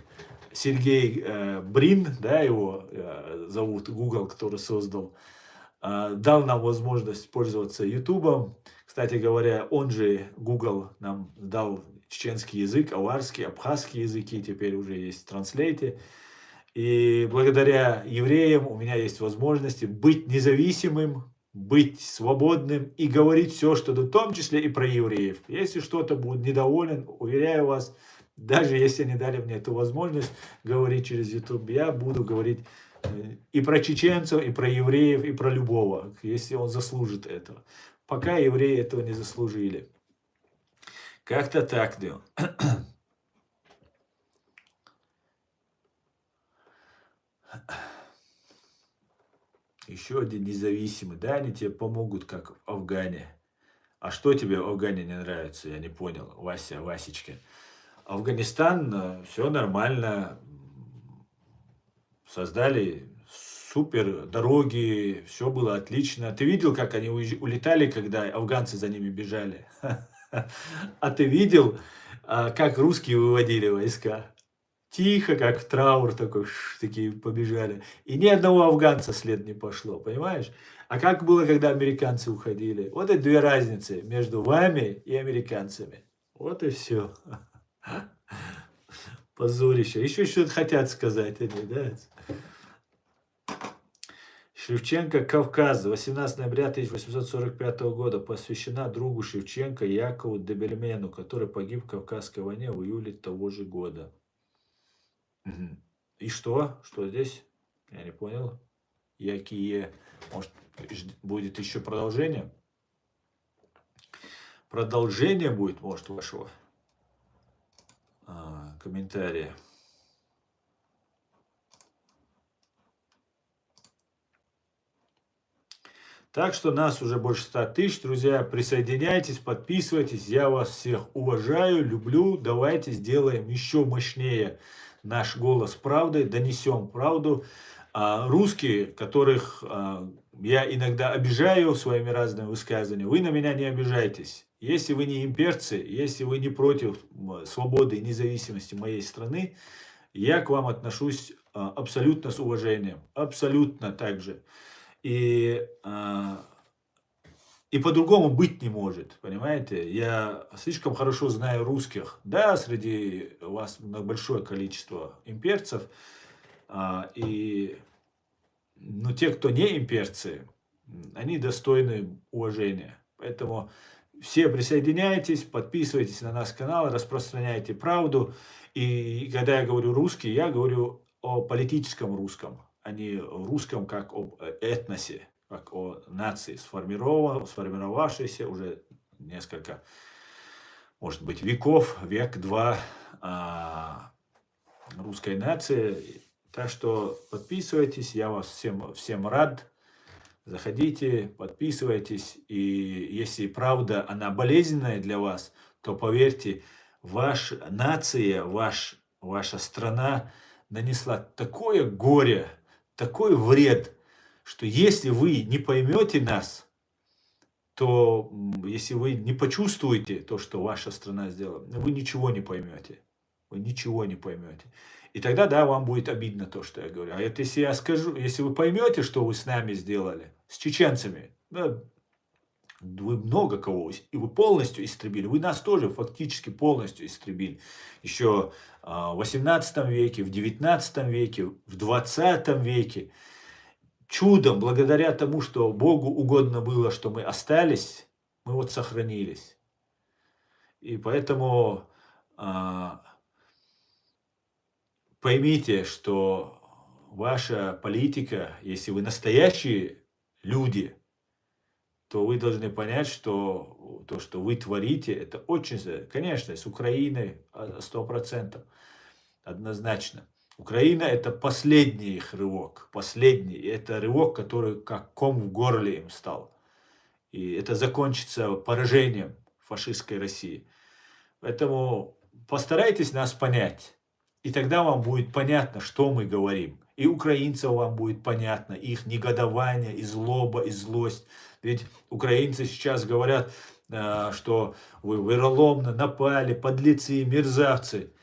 [SPEAKER 1] Сергей Брин, да, его зовут, Google, который создал, дал нам возможность пользоваться Ютубом. Кстати говоря, он же, Google, нам дал чеченский язык, аварский, абхазский языки, теперь уже есть в транслейте. И благодаря евреям у меня есть возможности быть независимым, быть свободным и говорить все, что в том числе и про евреев. Если что-то будет недоволен, уверяю вас, даже если они дали мне эту возможность говорить через YouTube, я буду говорить и про чеченцев, и про евреев, и про любого, если он заслужит этого. Пока евреи этого не заслужили. Как-то так, да. Еще один независимый. Да, они тебе помогут, как в Афгане. А что тебе в Афгане не нравится? Я не понял, Васечка. Афганистан, все нормально. Создали супер дороги, все было отлично. Ты видел, как они улетали, когда афганцы за ними бежали? А ты видел, как русские выводили войска? Тихо, как в траур такой, такие побежали. И ни одного афганца след не пошло, понимаешь? А как было, когда американцы уходили? Вот и две разницы между вами и американцами. Вот и все. Позорище. Еще что-то хотят сказать они, да? Шевченко, Кавказ, 18 ноября 1845 года, посвящена другу Шевченко Якову Дебельмену, который погиб в Кавказской войне в июле того же года. И что? Что здесь? Я не понял. Якие? Может, будет еще продолжение? Продолжение будет, может, вашего комментария. Так что нас уже больше 100 тысяч, друзья. Присоединяйтесь, подписывайтесь. Я вас всех уважаю, люблю. Давайте сделаем еще мощнее наш голос правды, донесем правду. Русские, которых я иногда обижаю своими разными высказываниями, вы на меня не обижайтесь. Если вы не имперцы, если вы не против свободы и независимости моей страны, я к вам отношусь абсолютно с уважением. Абсолютно так же. И по-другому быть не может, понимаете? Я слишком хорошо знаю русских. Да, среди вас большое количество имперцев. Но те, кто не имперцы, они достойны уважения. Поэтому все присоединяйтесь, подписывайтесь на наш канал, распространяйте правду. И когда я говорю русский, я говорю о политическом русском, а не русском как об этносе, как о нации, сформировавшейся уже несколько, может быть, веков, век-два русской нации. Так что подписывайтесь, я вас всем рад. Заходите, подписывайтесь. И если правда, она болезненная для вас, то поверьте, ваша нация, ваша страна нанесла такое горе, такой вред, что если вы не поймете нас, то если вы не почувствуете то, что ваша страна сделала, вы ничего не поймете. Вы ничего не поймете. И тогда, да, вам будет обидно то, что я говорю. А это если я скажу, если вы поймете, что вы с нами сделали, с чеченцами, да, вы много кого, и вы полностью истребили. Вы нас тоже фактически полностью истребили. Еще в 18 веке, в 19 веке, в 20 веке. Чудом, благодаря тому, что Богу угодно было, что мы остались, мы вот сохранились. И поэтому поймите, что ваша политика, если вы настоящие люди, то вы должны понять, что то, что вы творите, это очень, конечно, с Украиной 100%, однозначно. Украина — это последний их рывок, последний. И это рывок, который как ком в горле им стал. И это закончится поражением фашистской России. Поэтому постарайтесь нас понять. И тогда вам будет понятно, что мы говорим. И украинцам вам будет понятно, их негодование, и злоба, и злость. Ведь украинцы сейчас говорят, что вы вероломно напали, подлецы, мерзавцы.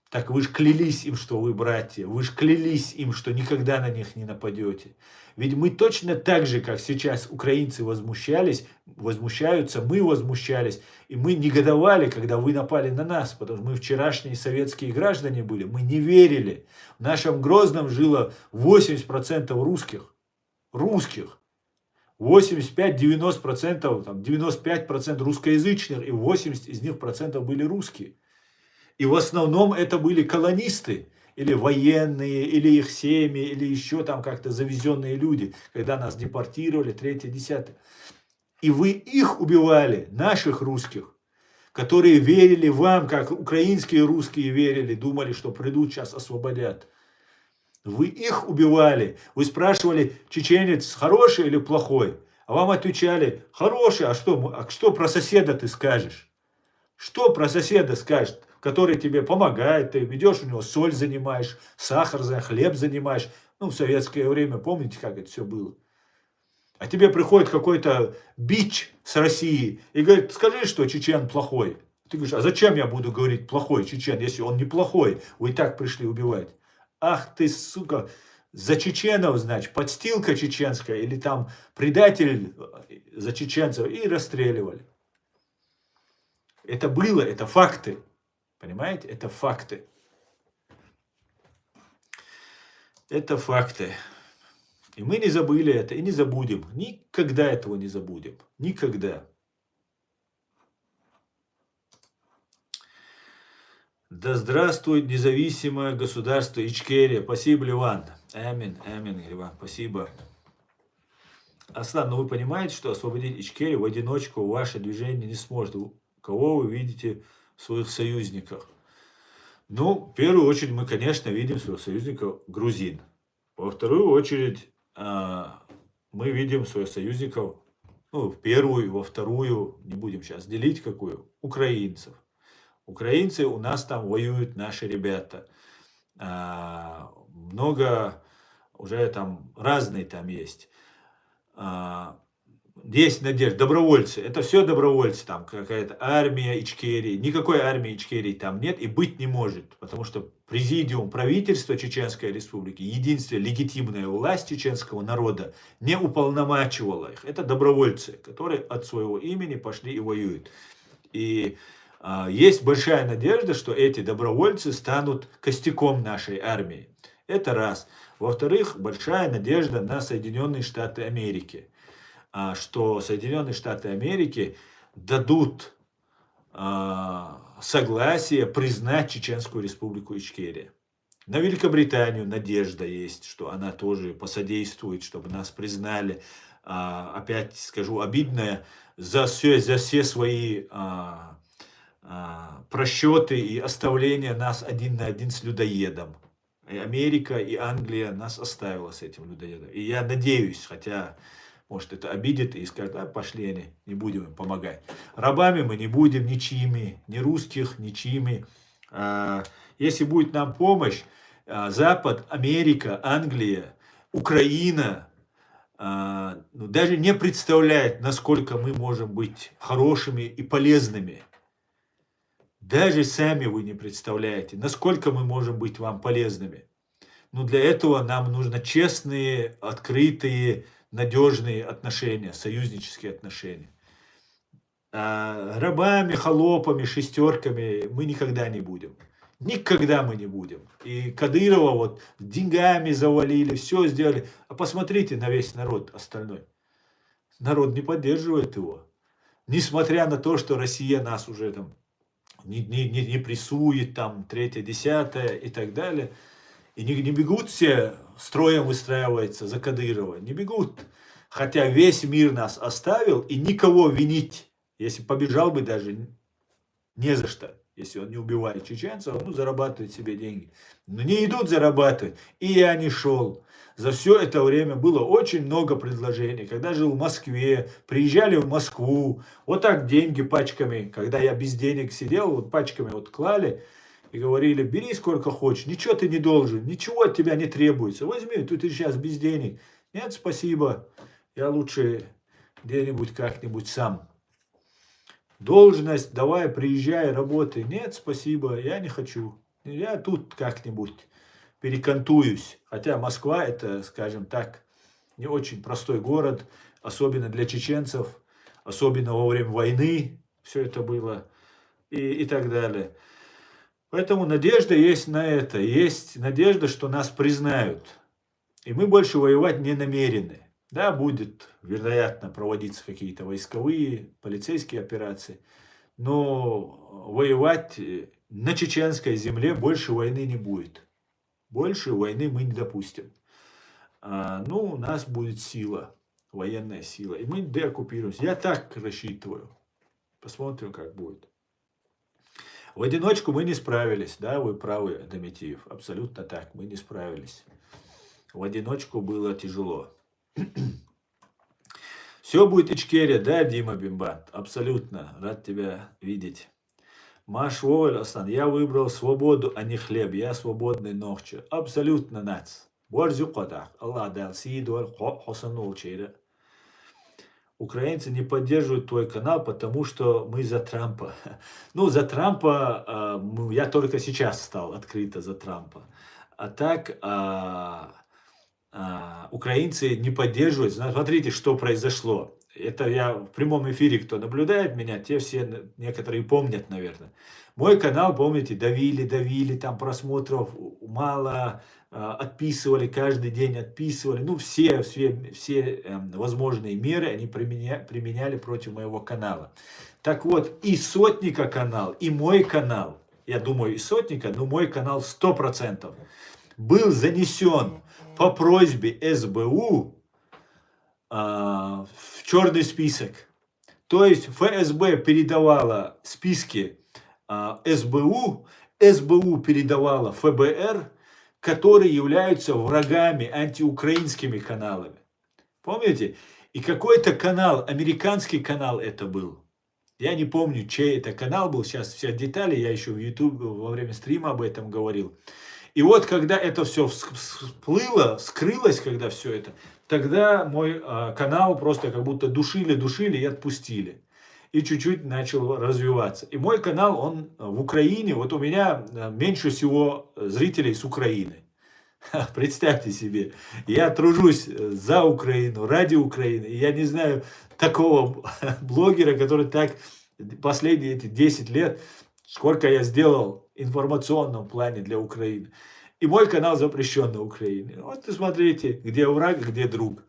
[SPEAKER 1] Так вы же клялись им, что вы братья. Вы же клялись им, что никогда на них не нападете. Ведь мы точно так же, как сейчас украинцы возмущаются, мы возмущались. И мы негодовали, когда вы напали на нас. Потому что мы вчерашние советские граждане были. Мы не верили. В нашем Грозном жило 80% русских. 85-90%, там 95% русскоязычных, и 80% из них были русские. И в основном это были колонисты, или военные, или их семьи, или еще там как-то завезенные люди, когда нас депортировали, 3-10. И вы их убивали, наших русских, которые верили вам, как украинские русские верили, думали, что придут, сейчас освободят. Вы их убивали. Вы спрашивали, чеченец хороший или плохой? А вам отвечали, хороший, а что про соседа ты скажешь? Что про соседа скажешь, который тебе помогает, ты ведешь у него соль занимаешь, сахар, хлеб занимаешь. Ну, в советское время, помните, как это все было? А тебе приходит какой-то бич с России и говорит, скажи, что чечен плохой. Ты говоришь, а зачем я буду говорить плохой чечен, если он не плохой? Вы и так пришли убивать. Ах ты, сука, за чеченов, значит, подстилка чеченская или там предатель за чеченцев, и расстреливали. Это было, это факты. Понимаете? Это факты. Это факты. И мы не забыли это, и не забудем. Никогда этого не забудем. Никогда. Да здравствует независимое государство Ичкерия. Спасибо, Ливан. Амин, амин, Ливан. Спасибо. Аслан, ну вы понимаете, что освободить Ичкерию в одиночку ваше движение не сможет. Кого вы видите в своих союзниках? Ну, в первую очередь мы, конечно, видим своих союзников грузин. Во вторую очередь мы видим своих союзников, ну, в первую, во вторую, не будем сейчас делить какую, украинцев. Украинцы у нас там воюют, наши ребята. Много уже там, разные там есть. Есть надежда, добровольцы, это все добровольцы, там какая-то армия Ичкерии, никакой армии Ичкерии там нет и быть не может, потому что президиум правительства Чеченской Республики, единственная легитимная власть чеченского народа, не уполномачивала их. Это добровольцы, которые от своего имени пошли и воюют. И есть большая надежда, что эти добровольцы станут костяком нашей армии. Это раз. Во-вторых, большая надежда на Соединенные Штаты Америки. Что Соединенные Штаты Америки дадут согласие признать Чеченскую Республику Ичкерия. На Великобританию надежда есть, что она тоже посодействует, чтобы нас признали. Опять скажу, обидное за все свои просчеты и оставление нас один на один с людоедом. И Америка и Англия нас оставила с этим людоедом. И я надеюсь, хотя... Может, это обидит и скажет, пошли они, не будем им помогать. Рабами мы не будем ничьими, ни русских, ничьими. Если будет нам помощь, Запад, Америка, Англия, Украина, даже не представляет, насколько мы можем быть хорошими и полезными. Даже сами вы не представляете, насколько мы можем быть вам полезными. Но для этого нам нужно честные, открытые, надежные отношения, союзнические отношения. Рабами, холопами, шестерками мы никогда не будем. Никогда мы не будем. И Кадырова вот деньгами завалили, все сделали. А посмотрите на весь народ остальной. Народ не поддерживает его. Несмотря на то, что Россия нас уже там не прессует, там, 3-10 и так далее. И не бегут все, строем выстраивается за Кадырова. Не бегут. Хотя весь мир нас оставил, и никого винить, если побежал бы даже, не за что. Если он не убивает чеченцев, ну, зарабатывает себе деньги. Но не идут зарабатывать. И я не шел. За все это время было очень много предложений. Когда жил в Москве, приезжали в Москву, вот так деньги пачками, когда я без денег сидел, вот пачками вот клали и говорили, бери сколько хочешь, ничего ты не должен, ничего от тебя не требуется. Возьми, тут ты сейчас без денег. Нет, спасибо, я лучше где-нибудь как-нибудь сам. Должность, давай, приезжай, работай. Нет, спасибо, я не хочу. Я тут как-нибудь перекантуюсь. Хотя Москва это, скажем так, не очень простой город, особенно для чеченцев, особенно во время войны все это было и так далее. Поэтому надежда есть на это. Есть надежда, что нас признают. И мы больше воевать не намерены. Да, будет, вероятно, проводиться какие-то войсковые, полицейские операции. Но воевать на чеченской земле больше войны не будет. Больше войны мы не допустим. Ну, у нас будет сила, военная сила. И мы деоккупируемся. Я так рассчитываю. Посмотрим, как будет. В одиночку мы не справились. Да, вы правы, Дометиев. Абсолютно так. Мы не справились. В одиночку было тяжело. Все будет Ичкерия, да, Дима Бимбат? Абсолютно. Рад тебя видеть. Маш Вовель Асан, я выбрал свободу, а не хлеб. Я свободный ногче. Абсолютно нац. Борзю котах. Аллах дал сидуаль хосанул чейра. Украинцы не поддерживают твой канал, потому что мы за Трампа. Ну, за Трампа я только сейчас стал открыто за Трампа. А так украинцы не поддерживают. Смотрите, что произошло. Это я в прямом эфире, кто наблюдает меня, те все, некоторые помнят, наверное. Мой канал, помните, давили, там просмотров мало, отписывали, каждый день отписывали. Ну, все возможные меры они применяли против моего канала. Так вот, и Сотника канал, и мой канал, я думаю, и Сотника, но мой канал 100% был занесен по просьбе СБУ в черный список. То есть ФСБ передавала списки СБУ, СБУ передавала ФБР, которые являются врагами, антиукраинскими каналами. Помните? И какой-то канал, американский канал это был. Я не помню, чей это канал был, сейчас все детали, я еще в YouTube во время стрима об этом говорил. И вот когда это все всплыло, скрылось, когда все это, тогда мой канал просто как будто душили и отпустили. И чуть-чуть начал развиваться. И мой канал, он в Украине, вот у меня меньше всего зрителей с Украины. Представьте себе, я тружусь за Украину, ради Украины. И я не знаю такого блогера, который так последние эти 10 лет, сколько я сделал в информационном плане для Украины. И мой канал запрещен на Украине. Вот смотрите, где враг, где друг.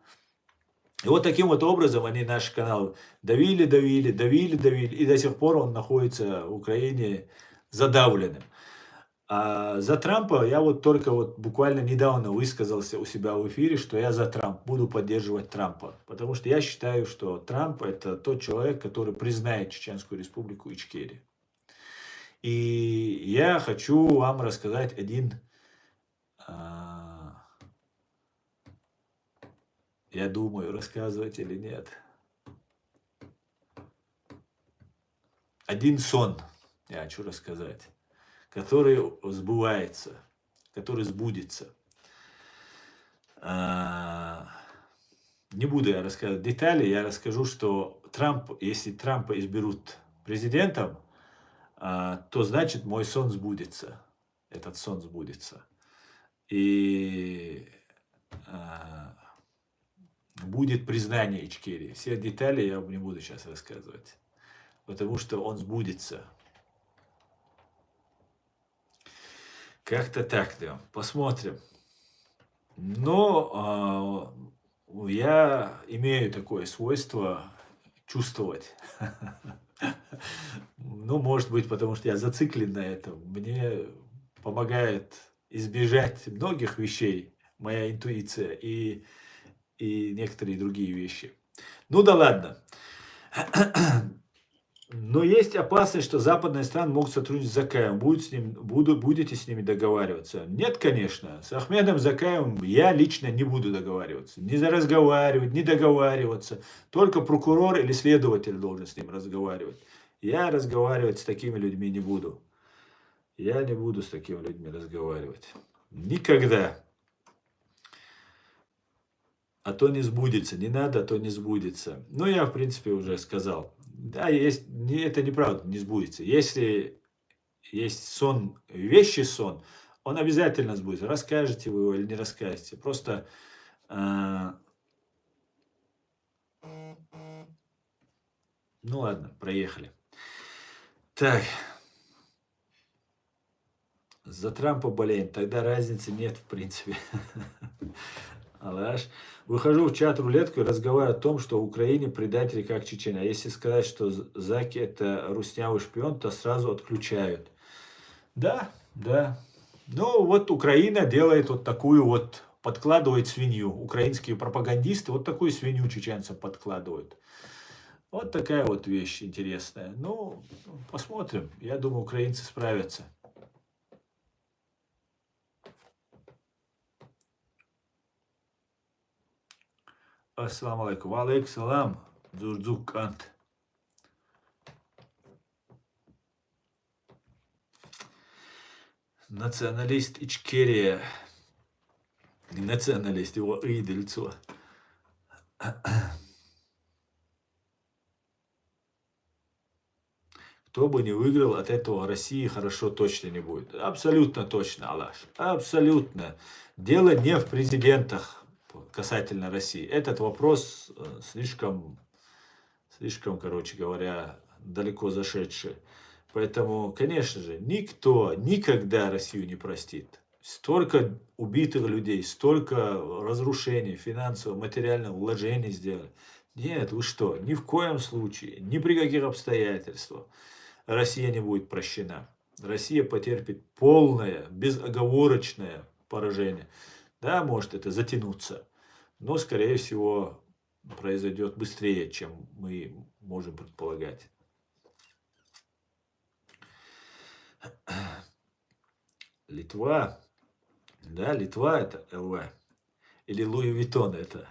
[SPEAKER 1] И вот таким вот образом они наш канал давили. И до сих пор он находится в Украине задавленным. А за Трампа я вот только вот буквально недавно высказался у себя в эфире, что я за Трамп, буду поддерживать Трампа. Потому что я считаю, что Трамп это тот человек, который признает Чеченскую республику Ичкерия. И я хочу вам рассказать один, я думаю, рассказывать или нет. Один сон я хочу рассказать, который сбывается, который сбудется. Не буду я рассказывать детали, я расскажу, что Трамп, если Трампа изберут президентом, то значит мой сон сбудется. Этот сон сбудется. И будет признание Ичкерии. Все детали я не буду сейчас рассказывать, потому что он сбудется. Как-то так, да. Посмотрим. Но я имею такое свойство чувствовать. Ну, может быть, потому что я зациклен на этом. Мне помогает избежать многих вещей моя интуиция и некоторые другие вещи. Ну да ладно. Но есть опасность, что западные страны могут сотрудничать с Закаевым. Будете с ними договариваться? Нет, конечно. С Ахмедом Закаевым я лично не буду договариваться. Ни за разговаривать, ни договариваться. Только прокурор или следователь должен с ним разговаривать. Я разговаривать с такими людьми не буду. Я не буду с такими людьми разговаривать. Никогда. А то не сбудется. Не надо, а то не сбудется. Ну, я, в принципе, уже сказал. Да, это неправда, не сбудется. Если есть сон, вещий сон, он обязательно сбудется. Расскажете вы его или не расскажете. Просто, ну ладно, проехали. Так, за Трампа болеем, тогда разницы нет, в принципе. Алаш. Выхожу в чат-рулетку и разговариваю о том, что в Украине предатели как чеченцы. А если сказать, что Заки это руснявый шпион, то сразу отключают. Да, да. Ну, вот Украина делает вот такую вот, подкладывает свинью. Украинские пропагандисты вот такую свинью чеченцам подкладывают. Вот такая вот вещь интересная. Ну, посмотрим. Я думаю, украинцы справятся. Ассаламу алейкум. Ва алейкум салам. Зурдзук кант. Националист Ичкерия. Не националист, его идольцо. Кто бы не выиграл, от этого России хорошо точно не будет. Абсолютно точно, Алаш. Абсолютно. Дело не в президентах касательно России. Этот вопрос слишком, короче говоря, далеко зашедший. Поэтому, конечно же, никто никогда Россию не простит. Столько убитых людей, столько разрушений, финансовых, материальных вложений сделали. Нет, вы что, ни в коем случае, ни при каких обстоятельствах Россия не будет прощена. Россия потерпит полное, безоговорочное поражение. Да, может это затянуться, но, скорее всего, произойдет быстрее, чем мы можем предполагать. Литва. Да, Литва это ЛВ. Или Луи Виттон это.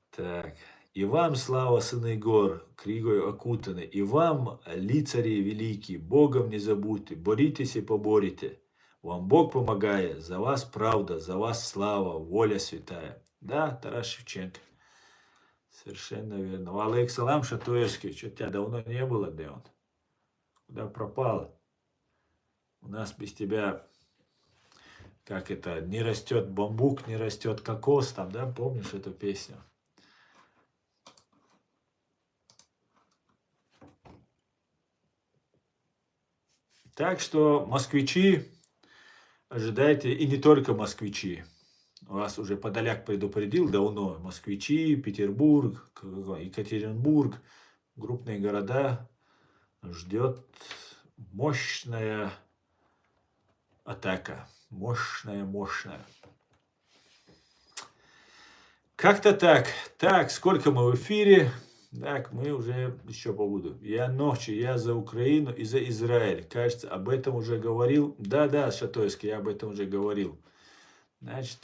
[SPEAKER 1] Так. И вам, слава сыны гор, кригою окутаны, и вам, лицари великие, Богом не забудьте, боритесь и поборите. Вам Бог помогает, за вас правда, за вас слава, воля святая. Да, Тарас Шевченко. Совершенно верно. Валейк салам, Шатоевский. Что тебя давно не было, где он? Куда пропал? У нас без тебя, как это, не растет бамбук, не растет кокос, там, да, помнишь эту песню? Так что, москвичи, ожидайте, и не только москвичи. Вас уже Подоляк предупредил давно. Москвичи, Петербург, Екатеринбург, крупные города ждет мощная атака. Мощная. Как-то так. Так, сколько мы в эфире? Так, мы уже еще побуду. Я ночью, я за Украину и за Израиль. Кажется, об этом уже говорил. Да, Шатойский, я об этом уже говорил. Значит,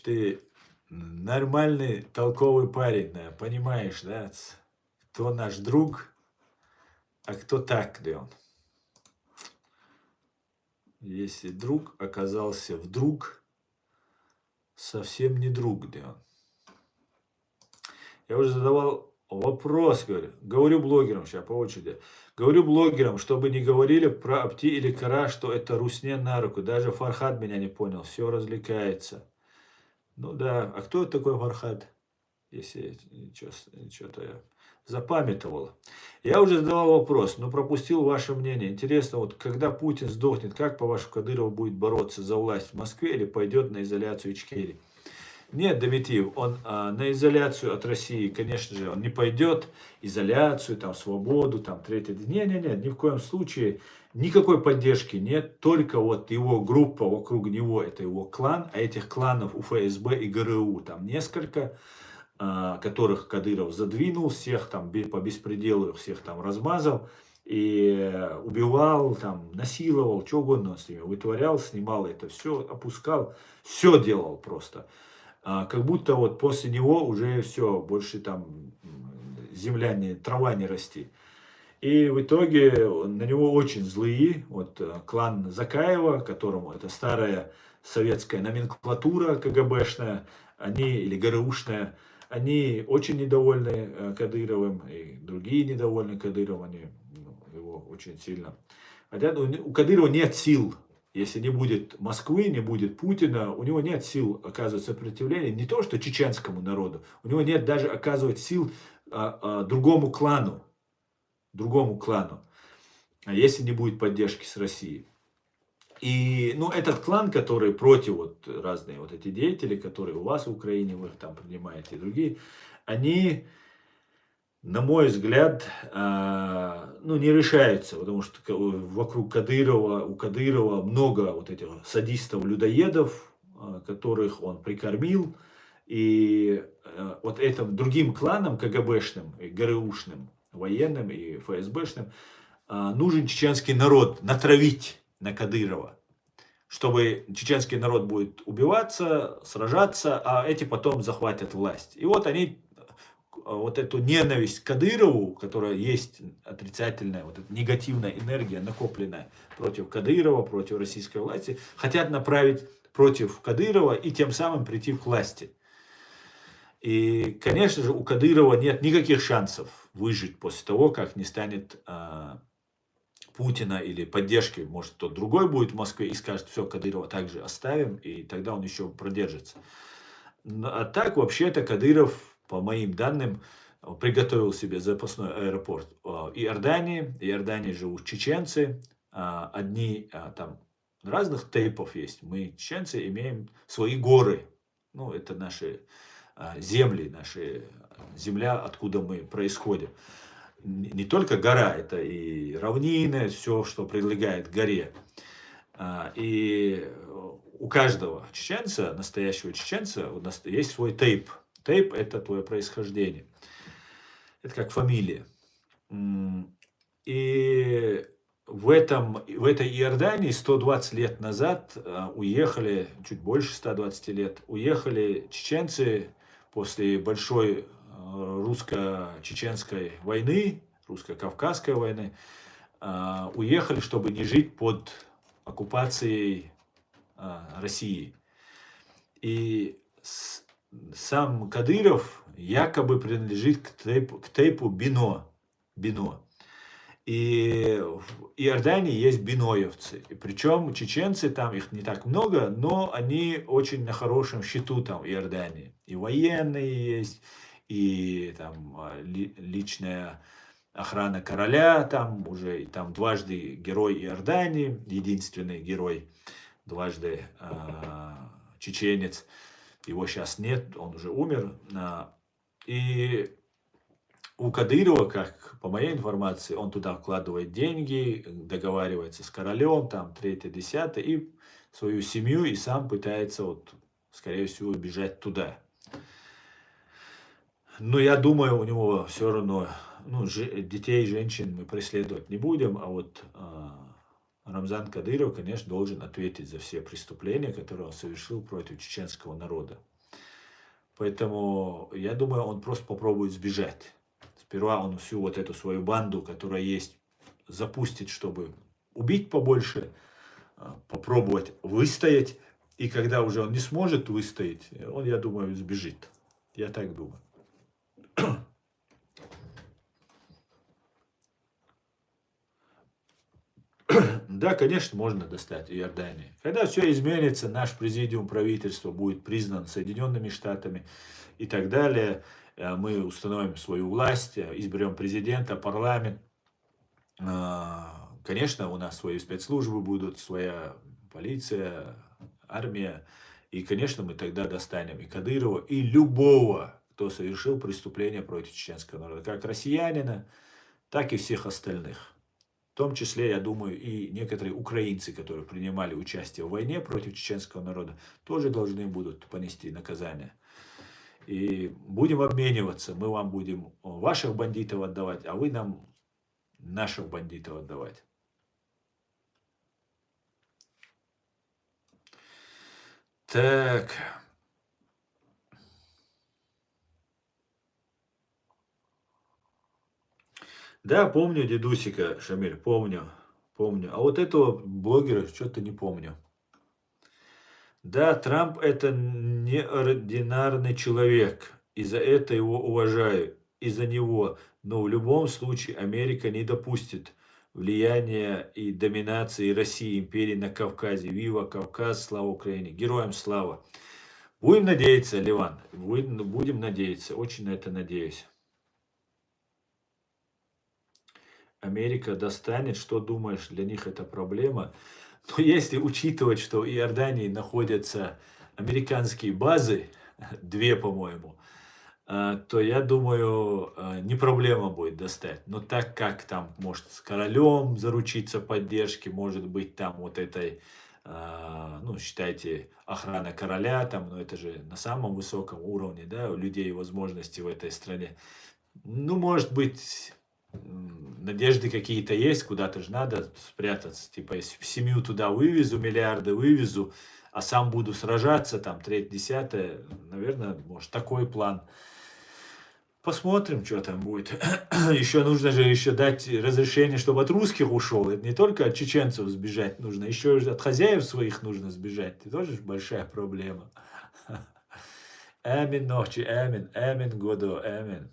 [SPEAKER 1] ты нормальный, толковый парень, да, понимаешь, да? Кто наш друг, а кто так, да он. Если друг оказался вдруг совсем не друг, да он. Я уже задавал вопрос, говорю блогерам, сейчас по очереди. Говорю блогерам, чтобы не говорили про Апти или Кара, что это русне на руку. Даже Фархад меня не понял, все развлекается. Ну да, а кто такой Фархад? Если что-то я запамятовал. Я уже задавал вопрос, но пропустил ваше мнение. Интересно, вот когда Путин сдохнет, как, по-вашему, Кадыров будет бороться за власть в Москве или пойдет на изоляцию Ичкерии? Нет, Доmitiev, он на изоляцию от России, конечно же, он не пойдет. Изоляцию, там, свободу, там, третье. Не, ни в коем случае. Никакой поддержки нет. Только вот его группа вокруг него, это его клан. А этих кланов у ФСБ и ГРУ там несколько.
[SPEAKER 2] которых Кадыров задвинул, всех там по беспределу, их всех там размазал, и убивал, там, насиловал, что угодно он с ними вытворял, снимал это все, опускал, все делал просто. Как будто вот после него уже все, больше там земля, трава не расти. И в итоге на него очень злые, вот клан Закаева, которому это старая советская номенклатура КГБшная, они, или ГРУшная, они очень недовольны Кадыровым, и другие недовольны Кадыровым, они его очень сильно хотят. У Кадырова нет сил, если не будет Москвы, не будет Путина, у него нет сил оказывать сопротивление не то что чеченскому народу, у него нет даже оказывать сил другому клану, если не будет поддержки с Россией. И, ну, этот клан, который против вот разные вот эти деятели, которые у вас в Украине, вы их там принимаете, и другие, они, на мой взгляд, ну, не решаются, потому что вокруг Кадырова, у Кадырова много вот этих садистов-людоедов, которых он прикормил, и вот этим другим кланам КГБшным, и ГРУшным, военным и ФСБшным, нужен чеченский народ натравить на Кадырова, чтобы чеченский народ будет убиваться, сражаться, а эти потом захватят власть. И вот они вот эту ненависть к Кадырову, которая есть отрицательная, вот эта негативная энергия, накопленная против Кадырова, против российской власти, хотят направить против Кадырова и тем самым прийти к власти. И, конечно же, у Кадырова нет никаких шансов выжить после того, как не станет Путина или поддержки, может, кто-то другой будет в Москве и скажет, все, Кадырова также оставим, и тогда он еще продержится. А так, вообще-то, Кадыров, по моим данным, приготовил себе запасной аэропорт Иордании. В Иордании живут чеченцы. Одни там разных типов есть. Мы, чеченцы, имеем свои горы. Ну, это наши земли, наши земля, откуда мы происходим. Не только гора, это и равнины, все, что прилегает к горе. И у каждого чеченца, настоящего чеченца, есть свой тейп. Тейп – это твое происхождение. Это как фамилия. И в этой Иордании 120 лет назад уехали, чуть больше 120 лет, уехали чеченцы после большой русско-чеченской войны, русско-кавказской войны, уехали, чтобы не жить под оккупацией России. И сам Кадыров якобы принадлежит к тейпу Бино. И в Иордании есть биноевцы. И причем чеченцы, там их не так много, но они очень на хорошем счету там в Иордании. И военные есть, и там личная охрана короля, там уже и там дважды герой Иордании, единственный герой, дважды чеченец. Его сейчас нет, он уже умер. И у Кадырова, как по моей информации, он туда вкладывает деньги, договаривается с королем, там, 3-10, и свою семью, и сам пытается, вот, скорее всего, бежать туда. Но я думаю, у него все равно, ну, детей, женщин мы преследовать не будем, а вот Рамзан Кадыров, конечно, должен ответить за все преступления, которые он совершил против чеченского народа. Поэтому я думаю, он просто попробует сбежать. Сперва он всю вот эту свою банду, которая есть, запустит, чтобы убить побольше, попробовать выстоять. И когда уже он не сможет выстоять, он, я думаю, сбежит. Я так думаю. Да, конечно, можно достать Иордании. Когда все изменится, наш президиум правительства будет признан Соединенными Штатами и так далее. Мы установим свою власть, изберем президента, парламент. Конечно, у нас свои спецслужбы будут, своя полиция, армия. И, конечно, мы тогда достанем и Кадырова, и любого, кто совершил преступление против чеченского народа. Как россиянина, так и всех остальных. В том числе, я думаю, и некоторые украинцы, которые принимали участие в войне против чеченского народа, тоже должны будут понести наказание. И будем обмениваться. Мы вам будем ваших бандитов отдавать, а вы нам наших бандитов отдавать. Так. Да, помню дедусика, Шамиль, помню. Помню. А вот этого блогера что-то не помню. Да, Трамп это неординарный человек. И за это его уважаю. И за него. Но в любом случае Америка не допустит влияния и доминации России, империи на Кавказе. Вива Кавказ, слава Украине. Героям слава. Будем надеяться, Ливан. Будем надеяться. Очень на это надеюсь. Америка достанет, что думаешь, для них это проблема. Но если учитывать, что в Иордании находятся американские базы, 2, по-моему, то я думаю, не проблема будет достать. Но так как там может с королем заручиться поддержки, может быть там вот этой, ну считайте, охрана короля, там, но это же на самом высоком уровне, да, у людей возможности в этой стране. Ну, может быть, надежды какие-то есть, куда-то же надо спрятаться. Типа, если семью туда вывезу, миллиарды вывезу, а сам буду сражаться, там, 3, 10, наверное, может, такой план. Посмотрим, что там будет. Еще нужно же еще дать разрешение, чтобы от русских ушел. Это не только от чеченцев сбежать нужно, еще от хозяев своих нужно сбежать. Это тоже большая проблема. Амин ночи, амин, амин году, амин.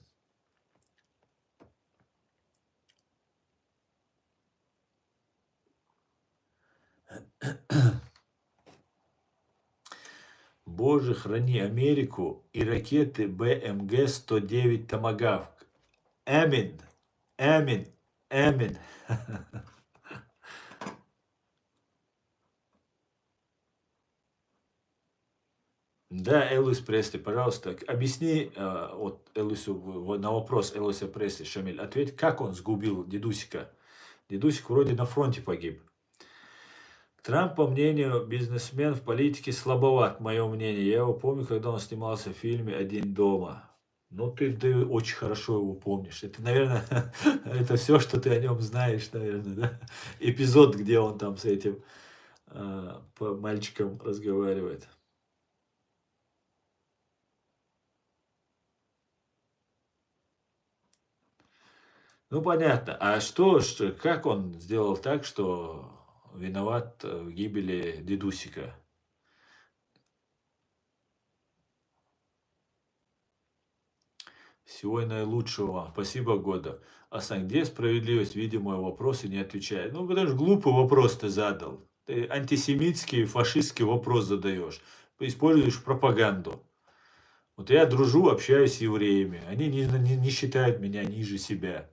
[SPEAKER 2] Боже, храни Америку и ракеты БМГ-109 «Томагавк». Амин, амин, амин. Да, Элвис Пресли, пожалуйста, объясни вот Элвису, на вопрос Элвиса Пресли, Шамиль, ответь, как он сгубил дедусика? Дедусик вроде на фронте погиб. Трамп, по мнению бизнесмен, в политике слабоват, мое мнение. Я его помню, когда он снимался в фильме «Один дома». Ну, ты очень хорошо его помнишь. Это, наверное, это все, что ты о нем знаешь, наверное, да? Эпизод, где он там с этим мальчиком разговаривает. Ну, понятно. А как он сделал так, что виноват в гибели дедусика? Всего наилучшего вам. Спасибо, Года. Асан, где справедливость? Видя мой вопрос и не отвечает. Ну, потому что глупый вопрос ты задал. Ты антисемитский, фашистский вопрос задаешь. Ты используешь пропаганду. Вот я дружу, общаюсь с евреями. Они не считают меня ниже себя.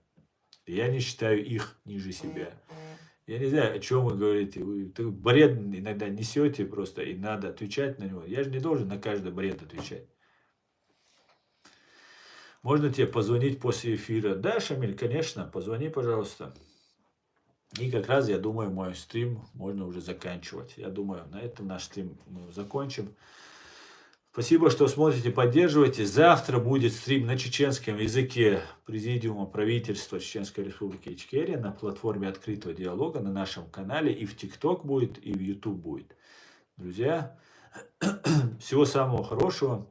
[SPEAKER 2] Я не считаю их ниже себя. Я не знаю, о чем вы говорите. Вы бред иногда несете просто, и надо отвечать на него. Я же не должен на каждый бред отвечать. Можно тебе позвонить после эфира? Да, Шамиль, конечно, позвони, пожалуйста. И как раз, я думаю, мой стрим можно уже заканчивать. Я думаю, на этом наш стрим мы закончим. Спасибо, что смотрите, поддерживаете. Завтра будет стрим на чеченском языке Президиума правительства Чеченской Республики Ичкерия на платформе открытого диалога на нашем канале. И в ТикТок будет, и в YouTube будет. Друзья, всего самого хорошего.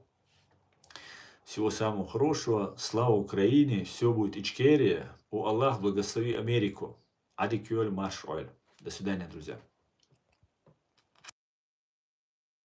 [SPEAKER 2] Всего самого хорошего. Слава Украине. Все будет Ичкерия. О Аллах, благослови Америку. Адикюэль Маш Оль. До свидания, друзья.